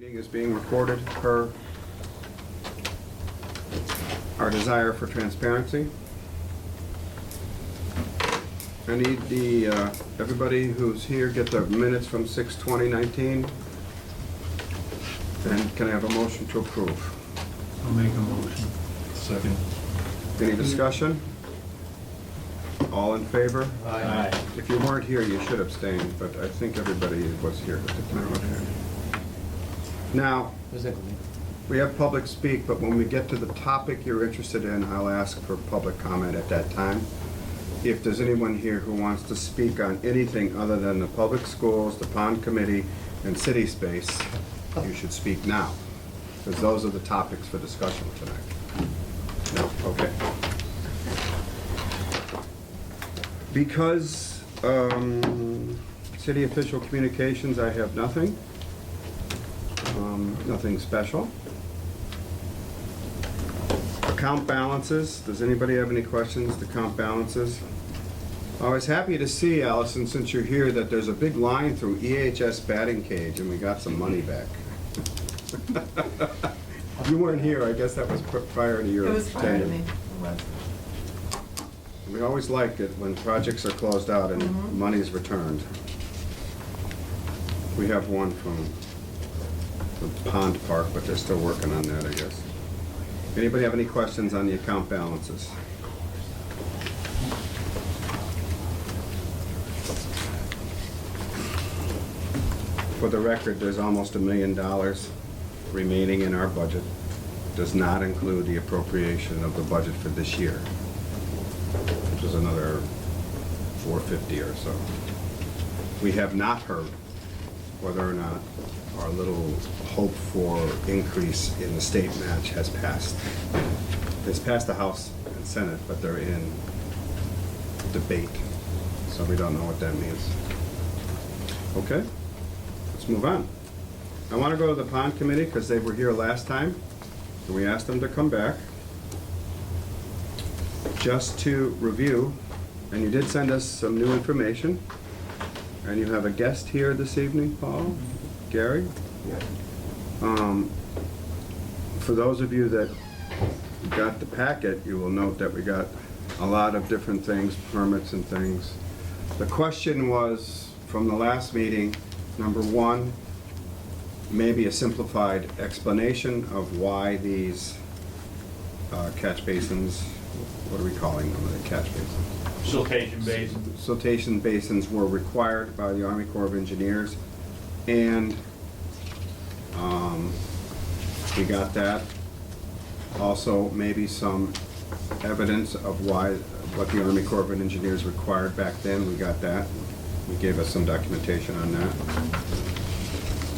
Meeting is being recorded per our desire for transparency. I need everybody who's here get the minutes from 6/20/19. And can I have a motion to approve? I'll make a motion. Second. Any discussion? All in favor? Aye. If you weren't here, you should abstain, but I think everybody was here at the time. Okay. Now, we have public speak, but when we get to the topic you're interested in, I'll ask for public comment at that time. If there's anyone here who wants to speak on anything other than the public schools, the pond committee, and city space, you should speak now, because those are the topics for discussion tonight. No? Okay. Because city official communications, I have nothing. Nothing special. Account balances, does anybody have any questions? The account balances? I was happy to see, Allison, since you're here, that there's a big line through EHS batting cage and we got some money back. You weren't here, I guess that was prior to your It was prior to tenure. me. It was. We always like it when projects are closed out and money's returned. We have one from the pond park, but they're still working on that, I guess. Anybody have any questions on the account balances? For the record, there's almost $1 million remaining in our budget. Does not include the appropriation of the budget for this year, which is another $450 or so. We have not heard whether or not our little hope for increase in the state match has passed. It's passed the House and Senate, but they're in debate, so we don't know what that means. Okay, let's move on. I want to go to the pond committee because they were here last time, and we asked them to come back. Just to review, and you did send us some new information, and you have a guest here this evening, Paul? Gary? For those of you that got the packet, you will note that we got a lot of different things, permits and things. The question was, from the last meeting, number one, maybe a simplified explanation of why these catch basins, what are we calling them, the catch basins? Siltation basin. Siltation basins were required by the Army Corps of Engineers, and we got that. Also, maybe some evidence of what the Army Corps of Engineers required back then. We got that. We gave us some documentation on that.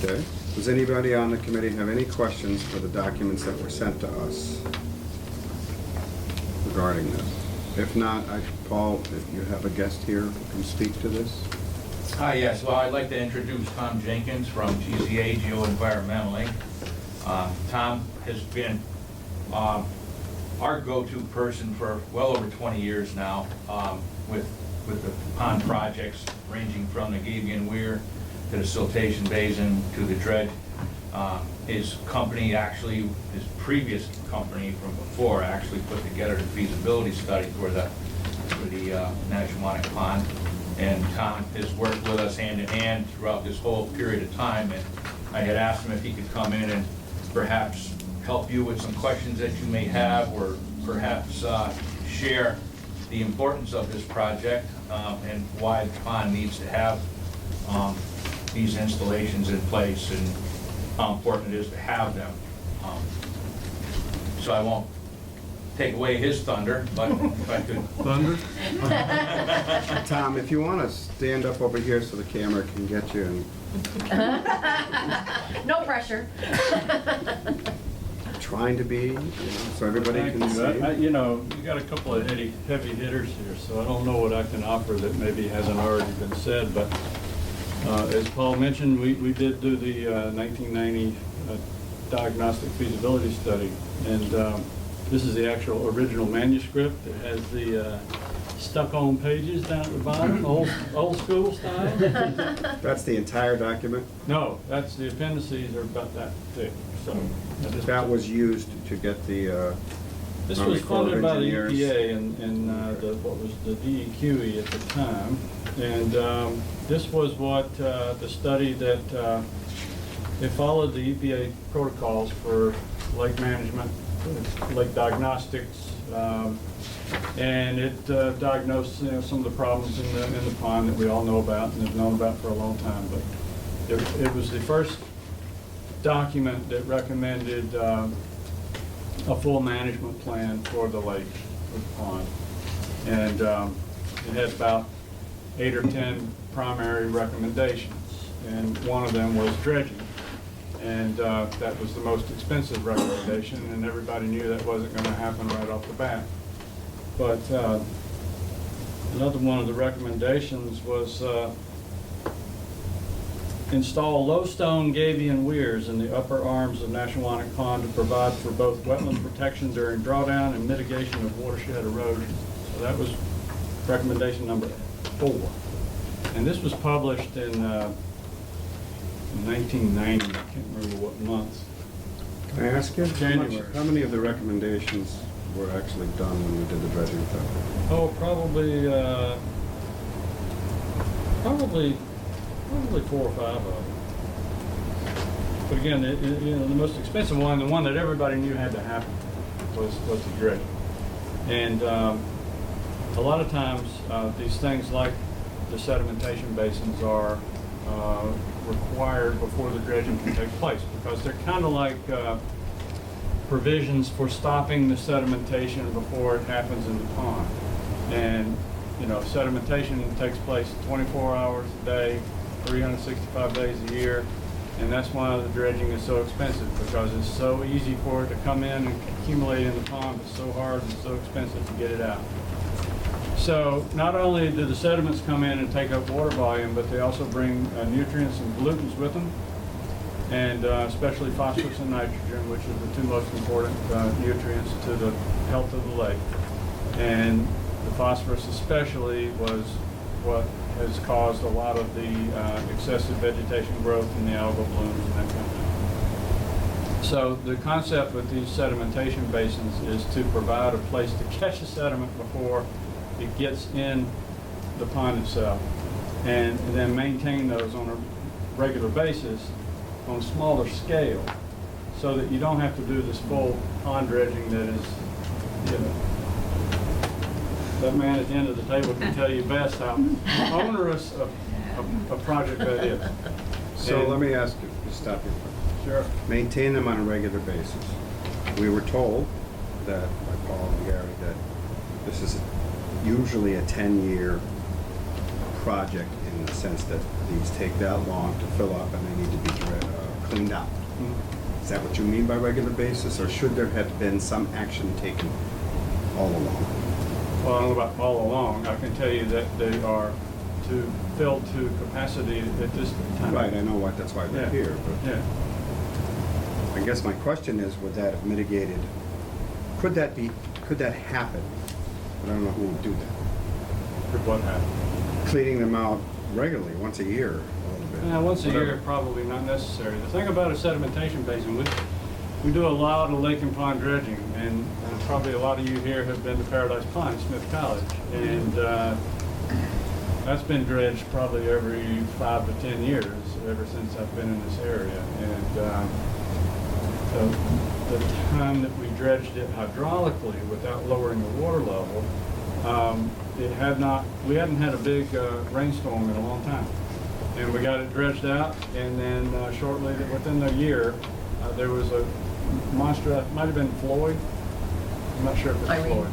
Okay. Does anybody on the committee have any questions for the documents that were sent to us regarding this? If not, Paul, if you have a guest here who can speak to this. Hi, yes. Well, I'd like to introduce Tom Jenkins from GCA Geoenvironmentally. Tom has been our go-to person for well over 20 years now with the pond projects ranging from the Gabion Weir to the siltation basin to the dredge. His company actually, his previous company from before actually put together the feasibility study for the Nashwamak Pond. And Tom has worked with us hand in hand throughout this whole period of time. And I had asked him if he could come in and perhaps help you with some questions that you may have, or perhaps share the importance of this project and why the pond needs to have these installations in place and how important it is to have them. So I won't take away his thunder, but if I could. Thunder? Tom, if you want to stand up over here so the camera can get you. No pressure. Trying to be, so everybody Thank can see. you. You got a couple of heavy hitters here, so I don't know what I can offer that maybe hasn't already been said, but as Paul mentioned, we did do the 1990 diagnostic feasibility study, and this is the actual original manuscript. It has the stuck-on pages down at the bottom, old school style. That's the entire document? No, that's, the appendices are about that thick, so. I just- That was used to get the This Army was Corps of funded by the Engineers. EPA and what was the DEQE at the time. And this was what, the study that, it followed the EPA protocols for lake management, lake diagnostics, and it diagnosed, some of the problems in the pond that we all know about and have known about for a long time. But it was the first document that recommended a full management plan for the lake, for the pond. And it had about 8 or 10 primary recommendations, and one of them was dredging. And that was the most expensive recommendation, and everybody knew that wasn't going to happen right off the bat. But another one of the recommendations was install low stone gabion weirs in the upper arms of Nashwanik Pond to provide for both wetland protection during drawdown and mitigation of watershed erosion. So that was recommendation number 4. And this was published in 1990, I can't remember what month. Can I ask you? January. How many of the recommendations were actually done when we did the dredging thing? Oh, probably 4 or 5 of them. But again, the most expensive one, the one that everybody knew had to happen, was the dredging. And a lot of times, these things like the sedimentation basins are required before the dredging can take place, because they're kind of like provisions for stopping the sedimentation before it happens in the pond. And sedimentation takes place 24 hours a day, 365 days a year, and that's why the dredging is so expensive, because it's so easy for it to come in and accumulate in the pond, but so hard and so expensive to get it out. So not only do the sediments come in and take up water volume, but they also bring nutrients and pollutants with them, and especially phosphorus and nitrogen, which are the 2 most important nutrients to the health of the lake. And the phosphorus especially was what has caused a lot of the excessive vegetation growth in the algal blooms and that kind of thing. So the concept with these sedimentation basins is to provide a place to catch the sediment before it gets in the pond itself, and then maintain those on a regular basis on a smaller scale, so that you don't have to do this full pond dredging that is, that man at the end of the table can tell you best how onerous a project that is. So And- let me ask you, just stop you. Sure. Maintain them on a regular basis. We were told that, by Paul and Gary, that this is usually a 10-year project, in the sense that these take that long to fill up and they need to be cleaned out. Is that what you mean by regular basis, or should there have been some action taken all along? Well, I don't know about all along. I can tell you that they are filled to capacity at this time. Right, I know what, that's why we're Yeah. here, but Yeah. I guess my question is, would that have mitigated, could that happen? But I don't know who would do that. Could what happen? Cleaning them out regularly, once a year, a little bit. Yeah, once a Whatever. year, probably not necessary. The thing about a sedimentation basin, we do a lot of lake and pond dredging, and probably a lot of you here have been to Paradise Pond, Smith College, and that's been dredged probably every 5 to 10 years, ever since I've been in this area. And the time that we dredged it hydraulically without lowering the water level, we hadn't had a big rainstorm in a long time. And we got it dredged out, and then shortly, within a year, there was a monster, it might have been Floyd, I'm not sure if it's Irene. Floyd,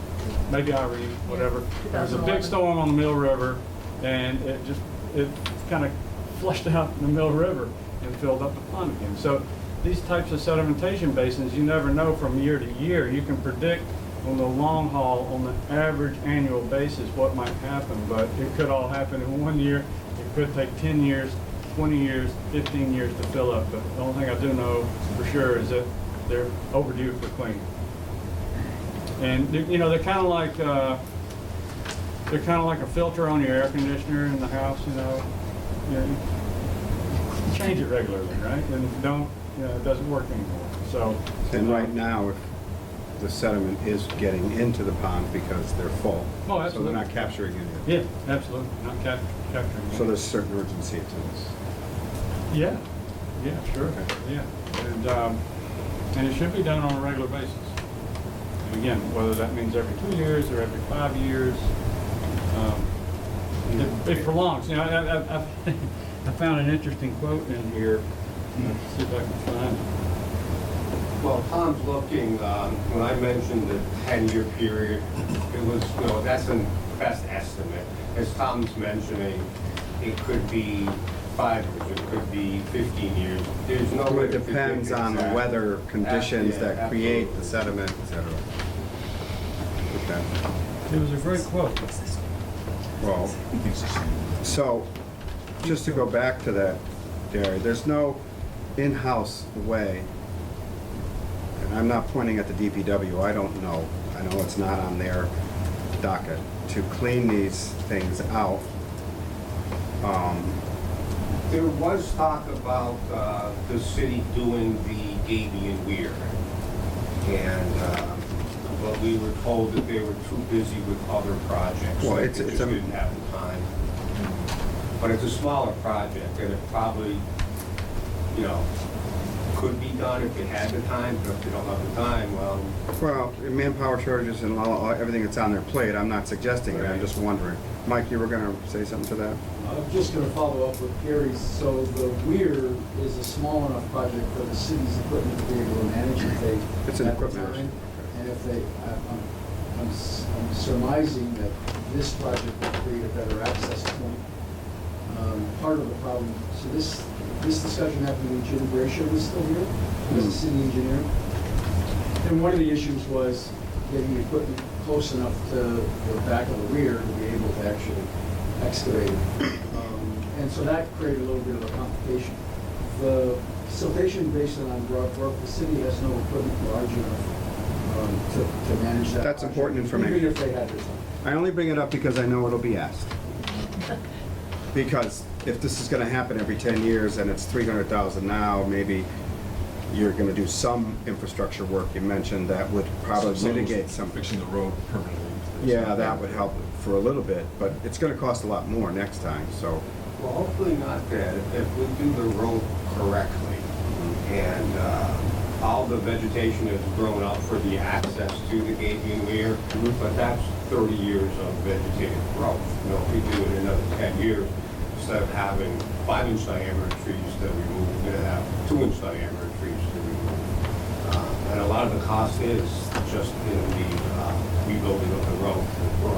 maybe Irene, whatever. There was a big 2011. storm on the Mill River, and it kind of flushed out in the Mill River and filled up the pond again. So these types of sedimentation basins, you never know from year to year. You can predict on the long haul, on the average annual basis, what might happen, but it could all happen in 1 year. It could take 10 years, 20 years, 15 years to fill up. But the only thing I do know for sure is that they're overdue for cleaning. And they're kind of like they're kind of like a filter on your air conditioner in the house, you know. You change it regularly, right? And don't, you know, it doesn't work anymore, so. And right now, if the sediment is getting into the pond because they're full. Oh, So absolutely. they're not capturing any of it. Yeah, absolutely, not capturing. So there's certain urgency to this. Yeah, yeah, sure, Okay. yeah. And it should be done on a regular basis. And again, whether that means every 2 years or every 5 years, it prolongs. You know, I found an interesting quote in here. Let's see if I can find it. Well, Tom's looking, when I mentioned the 10-year period, it was, you know, that's a best estimate. As Tom's mentioning, it could be 5 years, it could be 15 years. There's no Well, way it to predict depends on the exactly. weather conditions Yeah, that create the absolutely. sediment, et cetera. Okay. It was a great quote. Well, so, just to go back to that, Gary, there's no in-house way, and I'm not pointing at the DPW, I don't know, I know it's not on their docket, to clean these things out. There was talk about the city doing the Gaby and Weir. And, but we were told that they were too busy with other projects. Well, so it's- they it's just a- didn't have the time. But it's a smaller project, and it probably, you know, could be done if they had the time, but if they don't have the time, well, Well, manpower shortages and everything that's on their plate, I'm not suggesting it, I'm just wondering. Mike, you were gonna say something to that? I'm just gonna follow up with Gary's. So the Weir is a small enough project for the city's equipment to be able to manage if they. It's an have the equipment issue. time. And if they, I'm surmising that this project will create a better access point. Part of the problem, so this discussion happened when Jim Gracia was still here, as a city engineer. And one of the issues was getting the equipment close enough to the back of the rear to be able to actually excavate it. And so that created a little bit of a complication. The siltation basin on Broad Brook, the city has no equipment large enough to manage that. That's important project, information. Even if they had the time. I only bring it up because I know it'll be asked. Because if this is gonna happen every 10 years and it's 300,000 now, maybe you're gonna do some infrastructure work. You mentioned that would probably mitigate some. Fixing the road permanently. Yeah, that would help for a little bit, but it's gonna cost a lot more next time, so. well, hopefully not that. If we do the road correctly, and all the vegetation has grown up for the access to the Gaby and Weir, but that's 30 years of vegetative growth. You know, if we do it in another 10 years, instead of having 5-inch diameter trees to remove, we're gonna have 2-inch diameter trees to remove. And a lot of the cost is just in the rebuilding of the road, the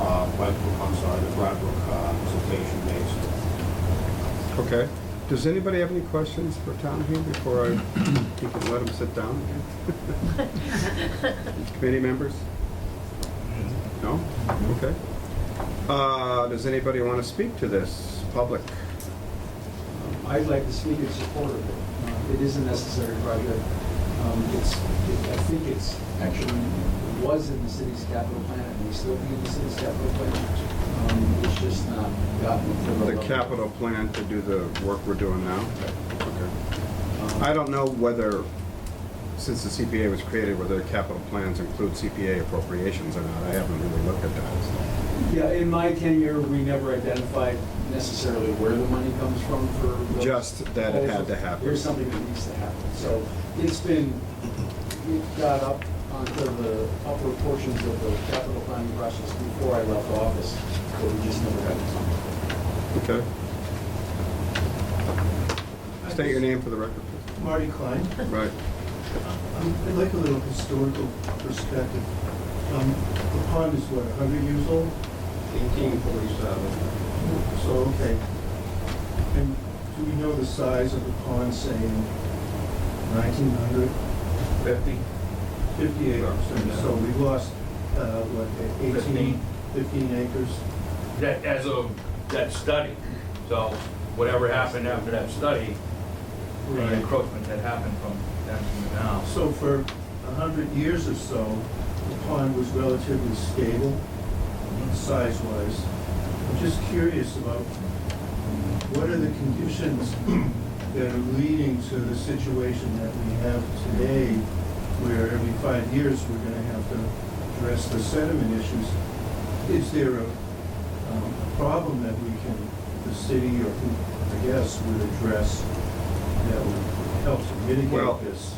Broadbrook siltation basin. Okay. Does anybody have any questions for Tom here before you can let him sit down? Committee members? No? Okay. Does anybody want to speak to this, public? I'd like to speak in support of it. It is a necessary project. I think it's actually was in the city's capital plan, and may still be in the city's capital plan. It's just not gotten to the The level. capital plan to do the work we're doing now? Okay. I don't know whether, since the CPA was created, whether the capital plans include CPA appropriations or not. I haven't really looked at that. Yeah, in my tenure, we never identified necessarily where the money comes from for. those Just that it had to proposals. happen. Here's something that needs to happen. So it got up onto the upper portions of the capital planning process before I left office, but we just never got it done. Okay. State your name for the record, please. Marty Klein. Right. I'd like a little historical perspective. The pond is what, 100 years old? 1847. So, okay. And do we know the size of the pond, say, in 1900? 50 acres. So we lost, what, 15 acres? That, as of that study, so whatever happened after that study, the Right. encroachment that happened from then to now. So for 100 years or so, the pond was relatively stable, size-wise. I'm just curious about what are the conditions that are leading to the situation that we have today, where every 5 years we're gonna have to address the sediment issues? Is there a problem that we can, the city or who, I guess, would address that would help to Well, mitigate this?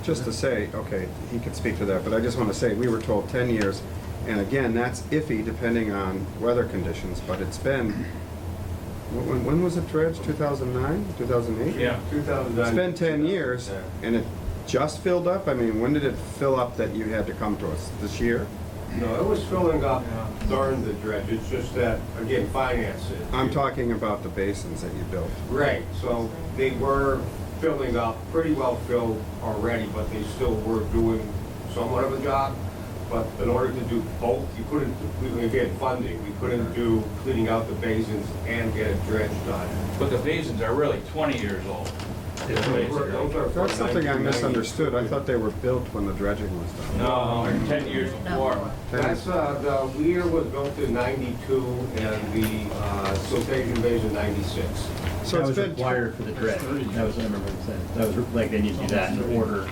Just to say, okay, he could speak to that, but I just want to say, we were told 10 years, and again, that's iffy depending on weather conditions, but it's been, when was it dredged, 2009, 2008? Yeah. 2009. It's been 10 years, Yeah. and it just filled up? I mean, when did it fill up that you had to come to us? This year? No, it was filling up during the dredge, it's just that, again, finance it. I'm talking about the basins that you built. Right, so they were filling up, pretty well filled already, but they still were doing somewhat of a job. But in order to do both, you couldn't, we had funding, we couldn't do cleaning out the basins and get a dredge done. But the basins are really 20 years old. Those are from That's something I 1990. misunderstood. I thought they were built when the dredging was done. No, they're 10 years before. That's, the weir was built in 92 and the siltation basin 96. So That it's was been, required for the dredge. That was, I remember what it said. That was, like, they need to do that in order to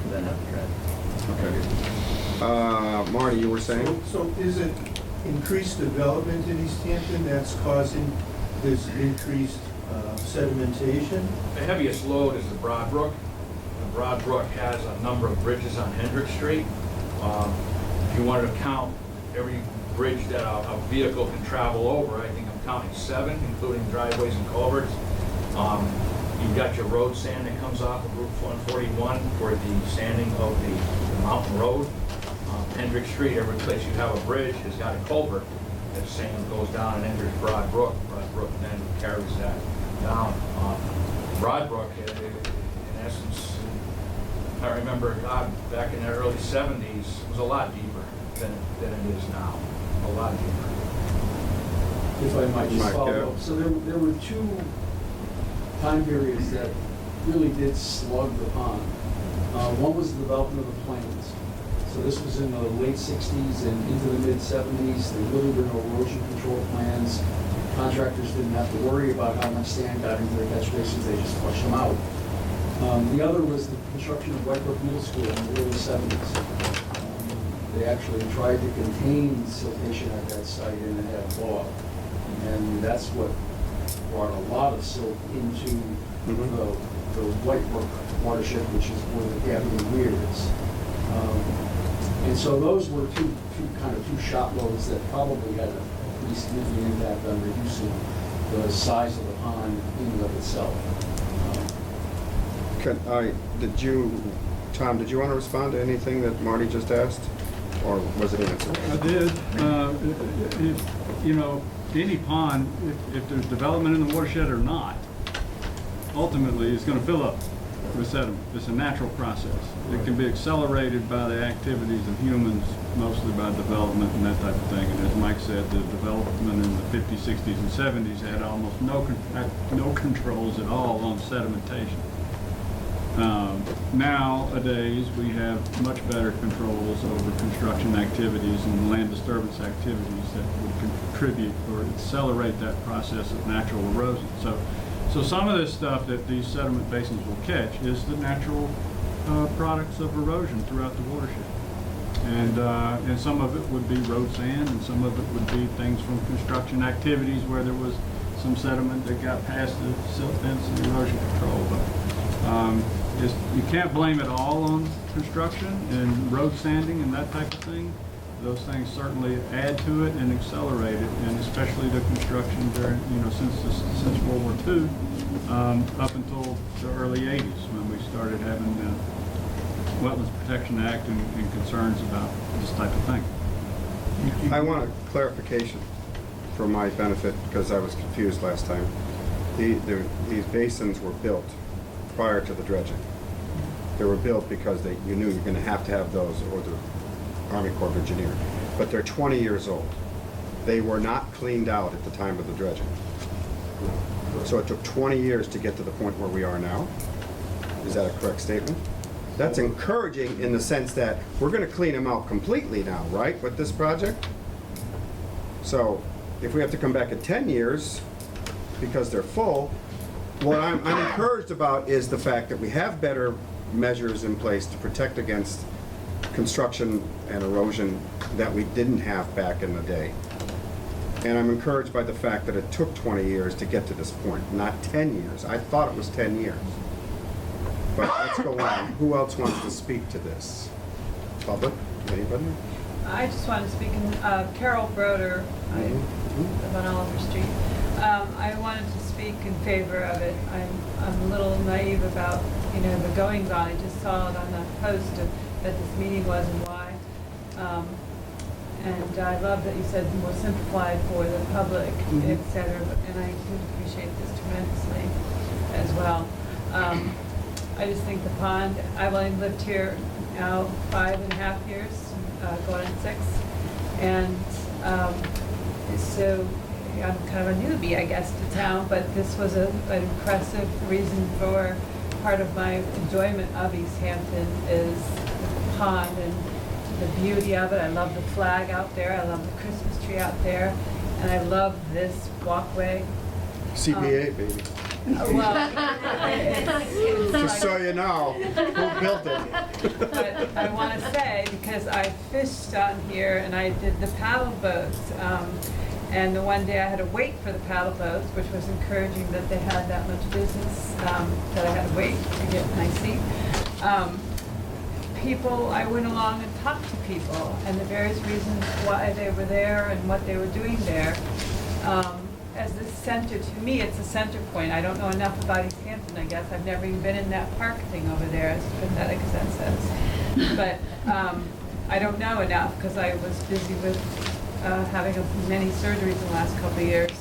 then have the dredge. Marty, you were saying? So is it increased development in East Hampton that's causing this increased sedimentation? The heaviest load is the Broad Brook. The Broad Brook has a number of bridges on Hendrick Street. If you wanted to count every bridge that a vehicle can travel over, I think I'm counting 7, including driveways and culverts. You've got your road sand that comes off of Route 141 for the sanding of the mountain road. Hendrick Street, every place you have a bridge has got a culvert that sand goes down and enters Broad Brook. Broad Brook then carries that down. Broad Brook, in essence, I remember, God, back in the early 70s, was a lot deeper than it is now. A lot deeper. If I might just Mike, follow yeah. up. So there were 2 time periods that really did slug the pond. One was the development of the plains. So this was in the late 60s and into the mid 70s. There really were no erosion control plans. Contractors didn't have to worry about how much sand got into the catch basins, they just flushed them out. The other was the construction of White Brook Middle School in the early 70s. They actually tried to contain siltation at that site and it had a blow up. And that's what brought a lot of silt into the White Brook watershed, which is where the Gabion Weir is. And so those were two shot loads that probably had a pretty significant impact on reducing the size of the pond in and of itself. Tom, did you want to respond to anything that Marty just asked? Or was it answered? I did. You know, any pond, if there's development in the watershed or not, ultimately it's going to fill up with sediment. It's a natural process. It can be accelerated by the activities of humans, mostly by development and that type of thing. And as Mike said, the development in the 50s, 60s, and 70s had almost no controls at all on sedimentation. Nowadays, we have much better controls over construction activities and land disturbance activities that would contribute or accelerate that process of natural erosion. So some of this stuff that these sediment basins will catch is the natural products of erosion throughout the watershed. And some of it would be road sand, and some of it would be things from construction activities where there was some sediment that got past the silt fence and erosion control. But you can't blame it all on construction and road sanding and that type of thing. Those things certainly add to it and accelerate it, and especially the construction during, since World War II, up until the early 80s when we started having the Wetlands Protection Act and concerns about this type of thing. I want a clarification for my benefit because I was confused last time. These basins were built prior to the dredging. They were built because you knew you're going to have those, or the Army Corps of Engineers. But they're 20 years old. They were not cleaned out at the time of the dredging. So it took 20 years to get to the point where we are now. Is that a correct statement? That's encouraging in the sense that we're going to clean them out completely now, right, with this project? So if we have to come back in 10 years because they're full, what I'm encouraged about is the fact that we have better measures in place to protect against construction and erosion that we didn't have back in the day. And I'm encouraged by the fact that it took 20 years to get to this point, not 10 years. I thought it was 10 years. But let's go on. Who else wants to speak to this? Public? Anybody? I just want to speak in, Carol Broder, I live on Oliver Street. I wanted to speak in favor of it. I'm a little naive about, the goings-on. I just saw it on the post that this meeting was and why. And I love that you said more simplified for the public, et cetera, and I do appreciate this tremendously as well. I just think the pond, I've only lived here now 5.5 years, going on 6. And so I'm kind of a newbie, I guess, to town, but this was an impressive reason for part of my enjoyment of Easthampton is the pond and the beauty of it. I love the flag out there. I love the Christmas tree out there. And I love this walkway. CPA, baby. Well, Just so you know, who built it? But I want to say, because I fished on here and I did the paddle boats, and the one day I had to wait for the paddle boats, which was encouraging that they had that much business, that I had to wait to get my seat. I went along and talked to people and the various reasons why they were there and what they were doing there. As this center, to me, it's a center point. I don't know enough about Easthampton, I guess. I've never even been in that park thing over there, as pathetic as that sounds. But I don't know enough because I was busy with having many surgeries in the last couple of years.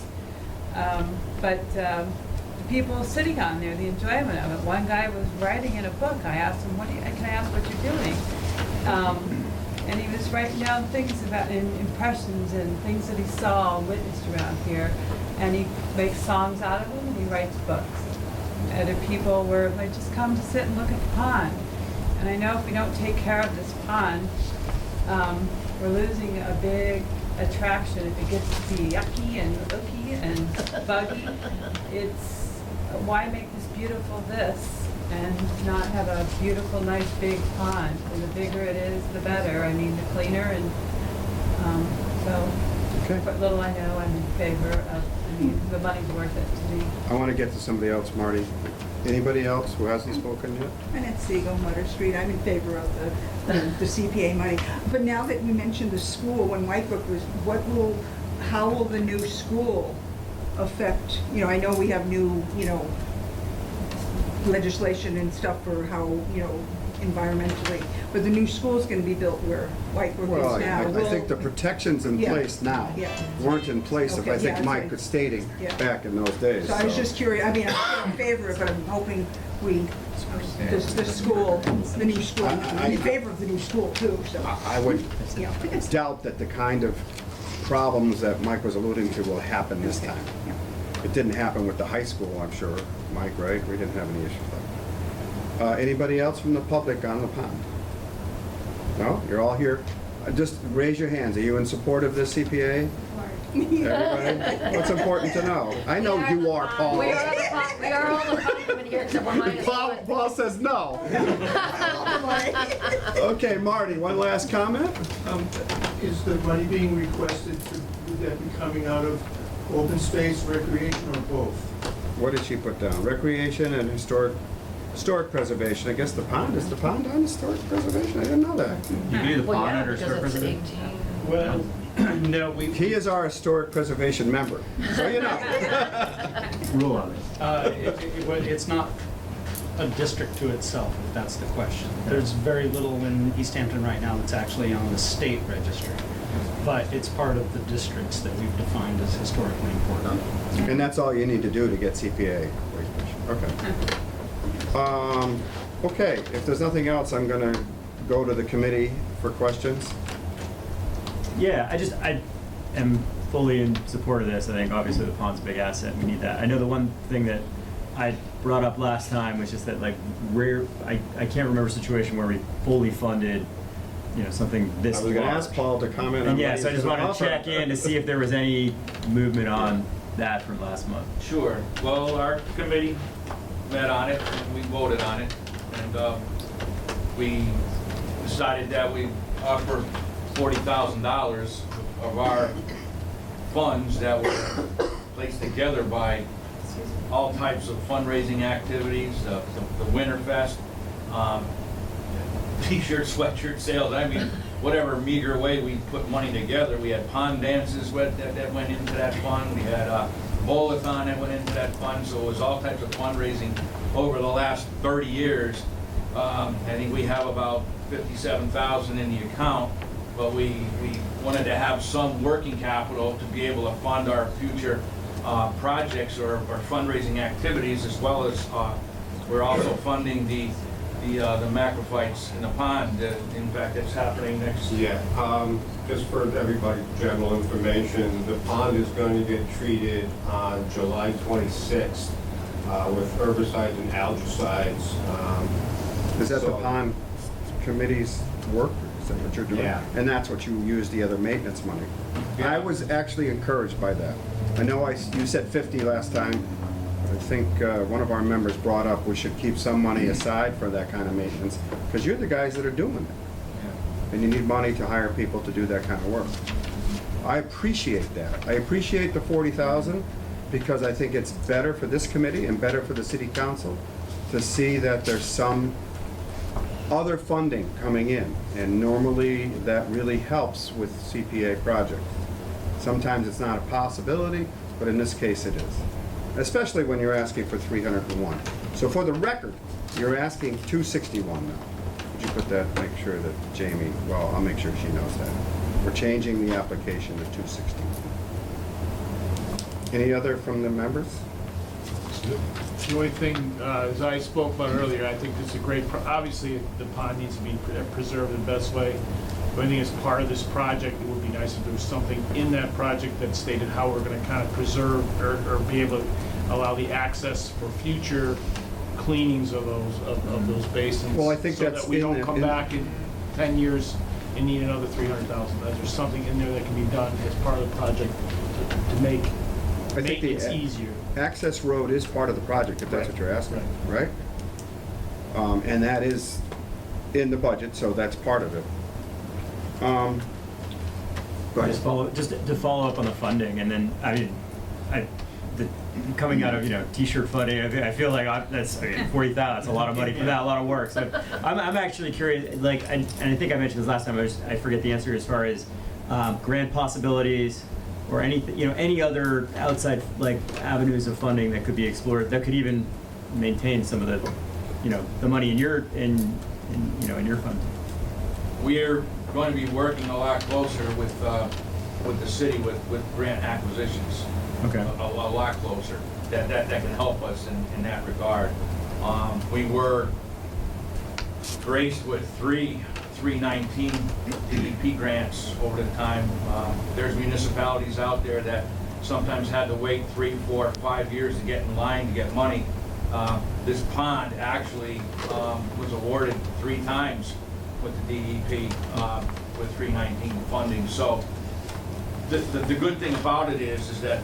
But the people sitting on there, the enjoyment of it. One guy was writing in a book. I asked him, can I ask what you're doing? And he was writing down things about impressions and things that he saw and witnessed around here. And he makes songs out of them and he writes books. Other people they just come to sit and look at the pond. And I know if we don't take care of this pond, we're losing a big attraction. If it gets to be yucky and ooky and buggy, why make this beautiful this and not have a beautiful, nice, big pond? And the bigger it is, the better. I mean, the cleaner, and Okay. what little I know, I'm in favor of. The money's worth it to me. I want to get to somebody else, Marty. Anybody else who hasn't spoken yet? Annette Siegel, Mutter Street. I'm in favor of the CPA money. But now that you mentioned the school, when Whitebrook was, how will the new school affect, I know we have new, legislation and stuff for how, environmentally, but the new school's gonna be built where Whitebrook is now. I think the protections in Yeah. place now Yeah. weren't in place, Okay, I think yeah, Mike right. was stating Yeah. back in those days. So I was just curious, I'm in favor of it, but I'm hoping the school, the new school, I'm in favor of the new school too, so. I would Yeah. doubt that the kind of problems that Mike was alluding to will happen this time. It didn't happen with the high school, I'm sure, Mike, right? We didn't have any issues like that. Anybody else from the public on the pond? No? You're all here? Just raise your hands. Are you in support of this CPA? Everybody? What's important to know? I know you are, Paul. We are all the pond committee here except for mine. Paul says no. Okay, Marty, one last comment? Is the money being requested, would that be coming out of open space, recreation, or both? What did she put down? Recreation and historic preservation. I guess the pond, is the pond on historic preservation? I didn't know that. You do the Well, pond yeah, under because it's preservation? 18. Well, no, He is our historic preservation member, so you know. Rule on this. it's not a district to itself, if that's the question. There's very little in Easthampton right now that's actually on the state registry, but it's part of the districts that we've defined as historically important. And that's all you need to do to get CPA. Okay. Okay, if there's nothing else, I'm gonna go to the committee for questions. Yeah, I am fully in support of this. I think obviously the pond's a big asset. We need that. I know the one thing that I brought up last time was just that I can't remember a situation where we fully funded something this I was gonna large. ask Paul to comment on And what yeah, he's so I just gonna wanted to offer. check in to see if there was any movement on that from last month. Sure. Well, our committee met on it, and we voted on it, and we decided that we offer $40,000 of our funds that were placed together by all types of fundraising activities, the Winterfest, T-shirt, sweatshirt sales, I mean, whatever meager way we put money together. We had pond dances that went into that fund. We had a bowl-a-thon that went into that fund. So it was all types of fundraising over the last 30 years. I think we have about $57,000 in the account, but we wanted to have some working capital to be able to fund our future projects or fundraising activities, as well as we're also funding the macrophytes in the pond. In fact, that's happening next. Yeah, just for everybody, general information, the pond is going to get treated on July 26th with herbicides and algicides. Is that the So- pond committee's work? Is that what you're doing? Yeah. And that's what you use the other maintenance money? Yeah. I was actually encouraged by that. I know you said 50 last time. I think one of our members brought up we should keep some money aside for that kind of maintenance, because you're the guys that are doing it. And you need money to hire people to do that kind of work. I appreciate that. I appreciate the 40,000 because I think it's better for this committee and better for the city council to see that there's some other funding coming in. And normally that really helps with CPA projects. Sometimes it's not a possibility, but in this case it is. Especially when you're asking for 301. So for the record, you're asking 261 now. Would you put that, make sure that Jamie, well, I'll make sure she knows that. We're changing the application to 260. Any other from the members? The only thing, as I spoke about earlier, I think it's a great, obviously, the pond needs to be preserved in the best way. But I think as part of this project, it would be nice if there was something in that project that stated how we're gonna kind of preserve or be able to allow the access for future cleanings of those basins. Well, I think so that's that we in don't the- come in- back in 10 years and need another 300,000. That there's something in there that can be done as part of the project to make I think maintenance the easier. access road is part of the project, if that's what you're asking, right? And that is in the budget, so that's part of it. Go ahead. Just to follow up on the funding, and then coming out of t-shirt funding, I feel like that's 40,000. That's a lot of money for that, a lot of work. So I'm actually curious, and I think I mentioned this last time. I forget the answer as far as grant possibilities or anything, any other outside avenues of funding that could be explored that could even maintain some of the, the money in your fund. We're going to be working a lot closer with the city with grant acquisitions. Okay. A lot closer. That can help us in that regard. We were graced with three 319 DEP grants over the time. There's municipalities out there that sometimes had to wait 3, 4, 5 years to get in line to get money. This pond actually was awarded 3 times with the DEP with 319 funding. So the good thing about it is that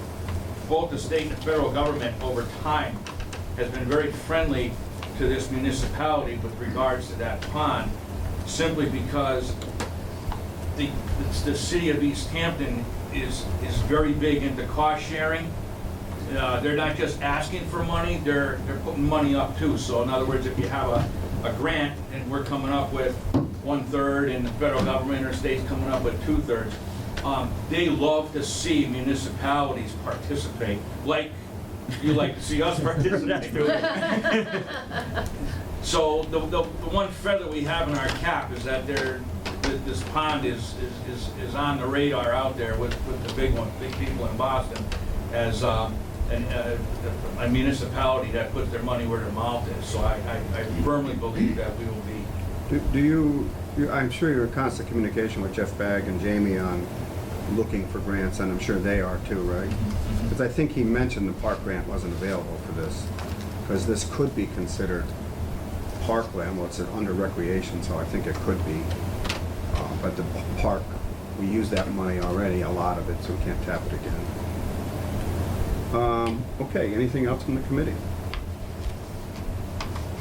both the state and the federal government over time has been very friendly to this municipality with regards to that pond, simply because the city of Easthampton is very big into cost sharing. They're not just asking for money, they're putting money up too. So in other words, if you have a grant and we're coming up with 1/3 and the federal government or state's coming up with 2/3, they love to see municipalities participate, like you like to see us participate. So the one feather we have in our cap is that this pond is on the radar out there with the big people in Boston as a municipality that puts their money where their mouth is. So I firmly believe that we will be. I'm sure you're in constant communication with Jeff Bagg and Jamie on looking for grants, and I'm sure they are too, right? Because I think he mentioned the park grant wasn't available for this, because this could be considered parkland. Well, it's under recreation, so I think it could be. But the park, we use that money already, a lot of it, so we can't tap it again. Okay, anything else from the committee?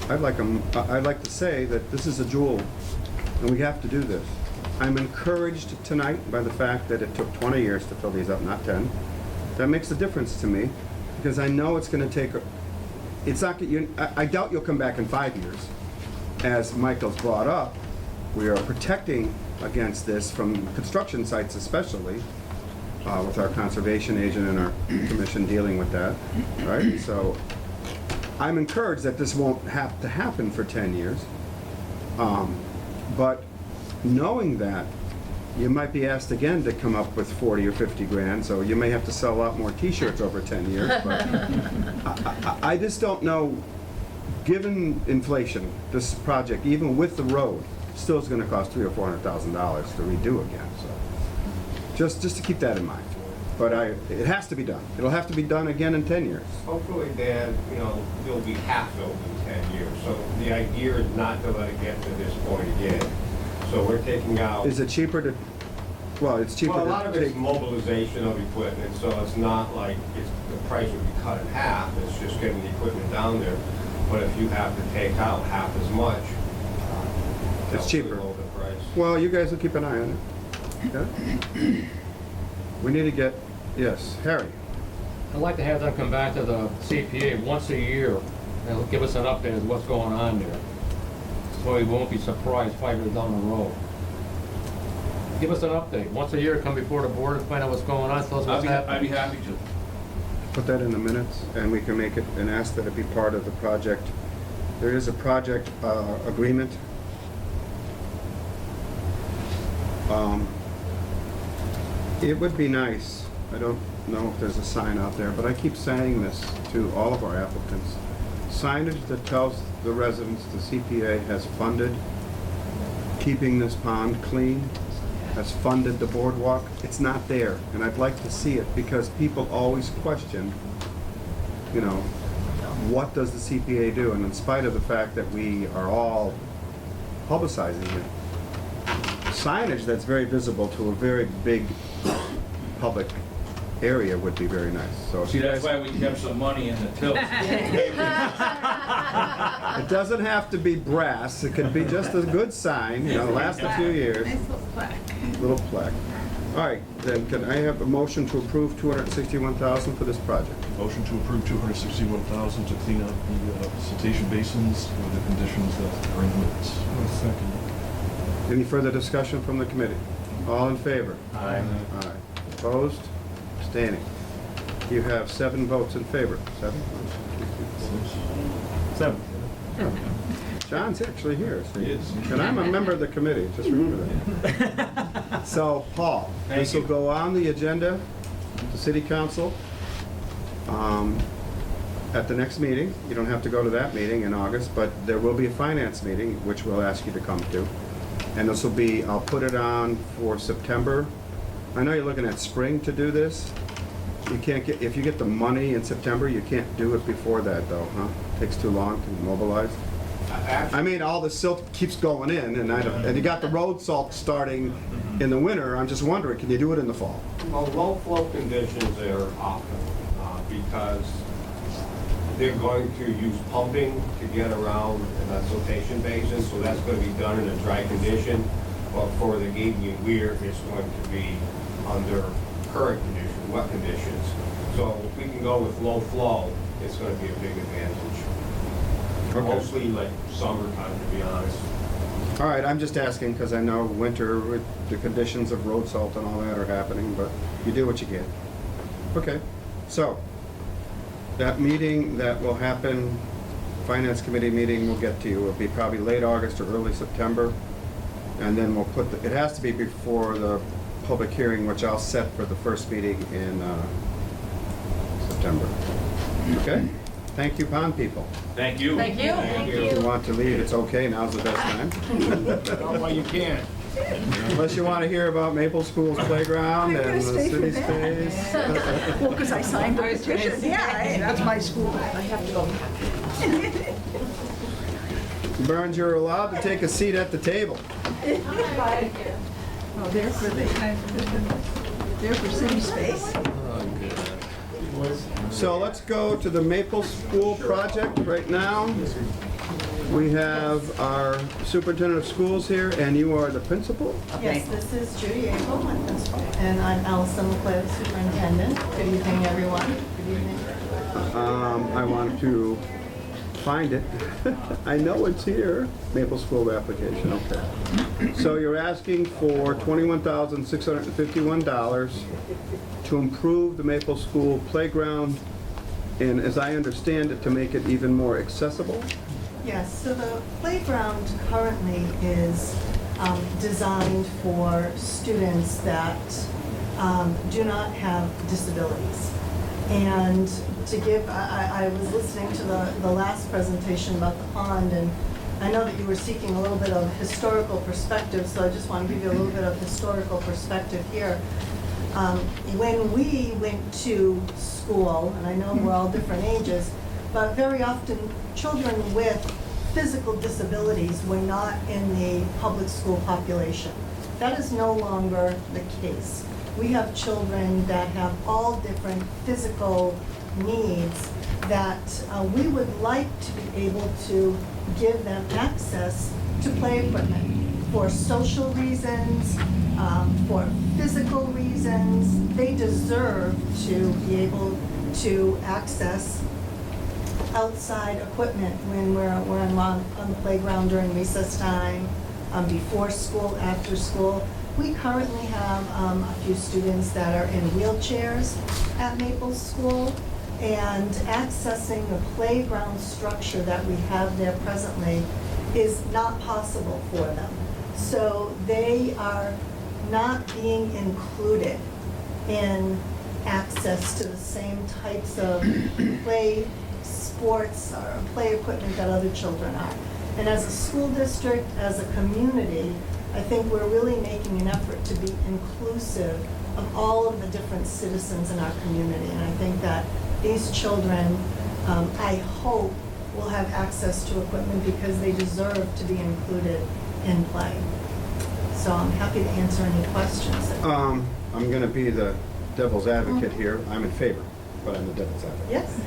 I'd like to say that this is a jewel, and we have to do this. I'm encouraged tonight by the fact that it took 20 years to fill these up, not 10. That makes a difference to me, because I know it's gonna take, I doubt you'll come back in 5 years. As Michael's brought up, we are protecting against this from construction sites especially, with our conservation agent and our commission dealing with that, right? So I'm encouraged that this won't have to happen for 10 years. But knowing that, you might be asked again to come up with 40 or 50 grand, so you may have to sell a lot more t-shirts over 10 years. But I just don't know, given inflation, this project, even with the road, still is gonna cost $300,000 or $400,000 to redo again, so. Just to keep that in mind. But it has to be done. It'll have to be done again in 10 years. Hopefully, Dan, you'll be half built in 10 years. So the idea is not to let it get to this point again. So we're taking out. Is it cheaper to, well, it's cheaper to Well, take. a lot of it's mobilization of equipment, so it's not like the price would be cut in half. It's just getting the equipment down there. But if you have to take out half as much, It's cheaper. Lower the price. Well, you guys will keep an eye on it. Yeah? We need to get, yes, Harry. I'd like to have them come back to the CPA once a year and give us an update of what's going on there. So we won't be surprised 5 years down the road. Give us an update. Once a year, come before the board and find out what's going on, tell us what's happening. I'd be happy to. Put that in the minutes, and we can make it, and ask that it be part of the project. There is a project agreement. It would be nice, I don't know if there's a sign out there, but I keep saying this to all of our applicants. Signage that tells the residents the CPA has funded keeping this pond clean, has funded the boardwalk. It's not there, and I'd like to see it, because people always question, what does the CPA do? And in spite of the fact that we are all publicizing it, signage that's very visible to a very big public area would be very nice. So See, that's why we kept some money in the tilt. it doesn't have to be brass. It could be just a good sign, last a few years. Nice little plaque. Little plaque. All right, then can I have a motion to approve $261,000 for this project? Motion to approve $261,000 to clean up the siltation basins with the conditions that are in the minutes. Second. Any further discussion from the committee? All in favor? Aye. Aye. Opposed? Abstaining. You have 7 votes in favor. 7? 7. John's actually here, see? He is. And I'm a member of the committee, just remember that. So, Paul, this will go on the agenda, the city council, at the next meeting. You don't have to go to that meeting in August, but there will be a finance meeting, which we'll ask you to come to. And this will be, I'll put it on for September. I know you're looking at spring to do this. You can't get, if you get the money in September, you can't do it before that though, huh? Takes too long to mobilize. Actually, I mean, all the silt keeps going in, and you got the road salt starting in the winter. I'm just wondering, can you do it in the fall? well, low flow conditions are optimal because they're going to use pumping to get around the siltation basin, so that's going to be done in a dry condition. But for the Gavy and Weir, it's going to be under current conditions, wet conditions. So if we can go with low flow, it's going to be a big advantage. Okay. Mostly like summertime, to be honest. All right, I'm just asking because I know winter with the conditions of road salt and all that are happening, but you do what you can. Okay, so that meeting that will happen, Finance Committee meeting, we'll get to you. It'll be probably late August or early September. And then we'll put, it has to be before the public hearing, which I'll set for the first meeting in September. Okay? Thank you, pond people. Thank you. Thank you. If you want to leave, it's okay, now's the best time. Oh, well, you can't. Unless you want to hear about Maple School's playground I'm gonna and the stay for city that. space. Well, because I signed the petition, yeah, that's my school. I have to go. Burns, you're allowed to take a seat at the table. Oh, they're for they're for city space. So let's go to the Maple School project right now. We have our superintendent of schools here, and you are the principal? Yes, this is Judy Abel, my principal, and I'm Allison McClure, superintendent. Good evening, everyone. Good evening. I want to find it. I know it's here. Maple School application, okay. So you're asking for $21,651 to improve the Maple School playground, and as I understand it, to make it even more accessible? Yes, so the playground currently is designed for students that do not have disabilities. And to give, I was listening to the last presentation about the pond, and I know that you were seeking a little bit of historical perspective, so I just want to give you a little bit of historical perspective here. When we went to school, and I know we're all different ages, but very often children with physical disabilities were not in the public school population. That is no longer the case. We have children that have all different physical needs that we would like to be able to give them access to play equipment for social reasons, for physical reasons. They deserve to be able to access outside equipment when we're on the playground during recess time, before school, after school. We currently have a few students that are in wheelchairs at Maple School, and accessing the playground structure that we have there presently is not possible for them. So they are not being included in access to the same types of play sports or play equipment that other children are. And as a school district, as a community, I think we're really making an effort to be inclusive of all of the different citizens in our community. And I think that these children, I hope, will have access to equipment because they deserve to be included in play. So I'm happy to answer any questions. I'm going to be the devil's advocate here. I'm in favor, but I'm the devil's advocate. Yes?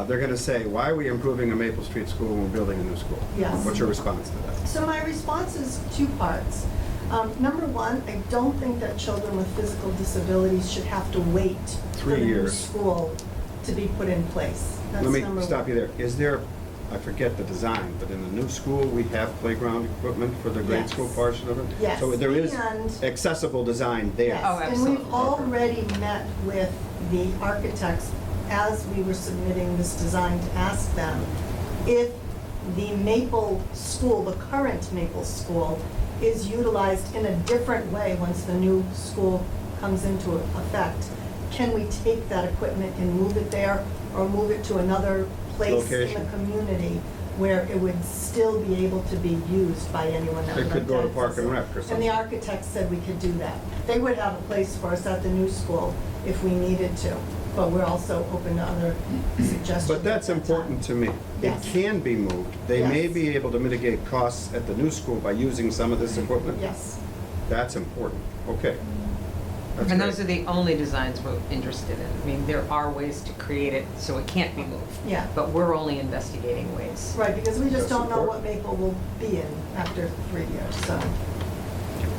They're going to say, why are we improving a Maple Street school when we're building a new school? Yes. What's your response to that? So my response is two parts. Number one, I don't think that children with physical disabilities should have to wait for 3 the new years. school to be put in place. That's Let me number stop one. you there. Is there, I forget the design, but in the new school, we have playground equipment for the grade Yes. school portion of it? Yes, So there is and- accessible design there? Yes, and we've already met with the architects as we were submitting this design to ask them if the Maple School, the current Maple School, is utilized in a different way once the new school comes into effect. Can we take that equipment and move it there, or move it to another place in Location. the community where it would still be able to be used by anyone that It would could like go to access Park and it? Rec or And something. the architects said we could do that. They would have a place for us at the new school if we needed to, but we're also open to other suggestions. But that's at that time. important to me. Yes. It can be moved. They may Yes. be able to mitigate costs at the new school by using some of this equipment. Yes. That's important. Okay. That's And great. those are the only designs we're interested in. I mean, there are ways to create it so it can't be moved. Yeah. But we're only investigating ways. Right, because we just That's don't know what important. Maple will be in after 3 years, so.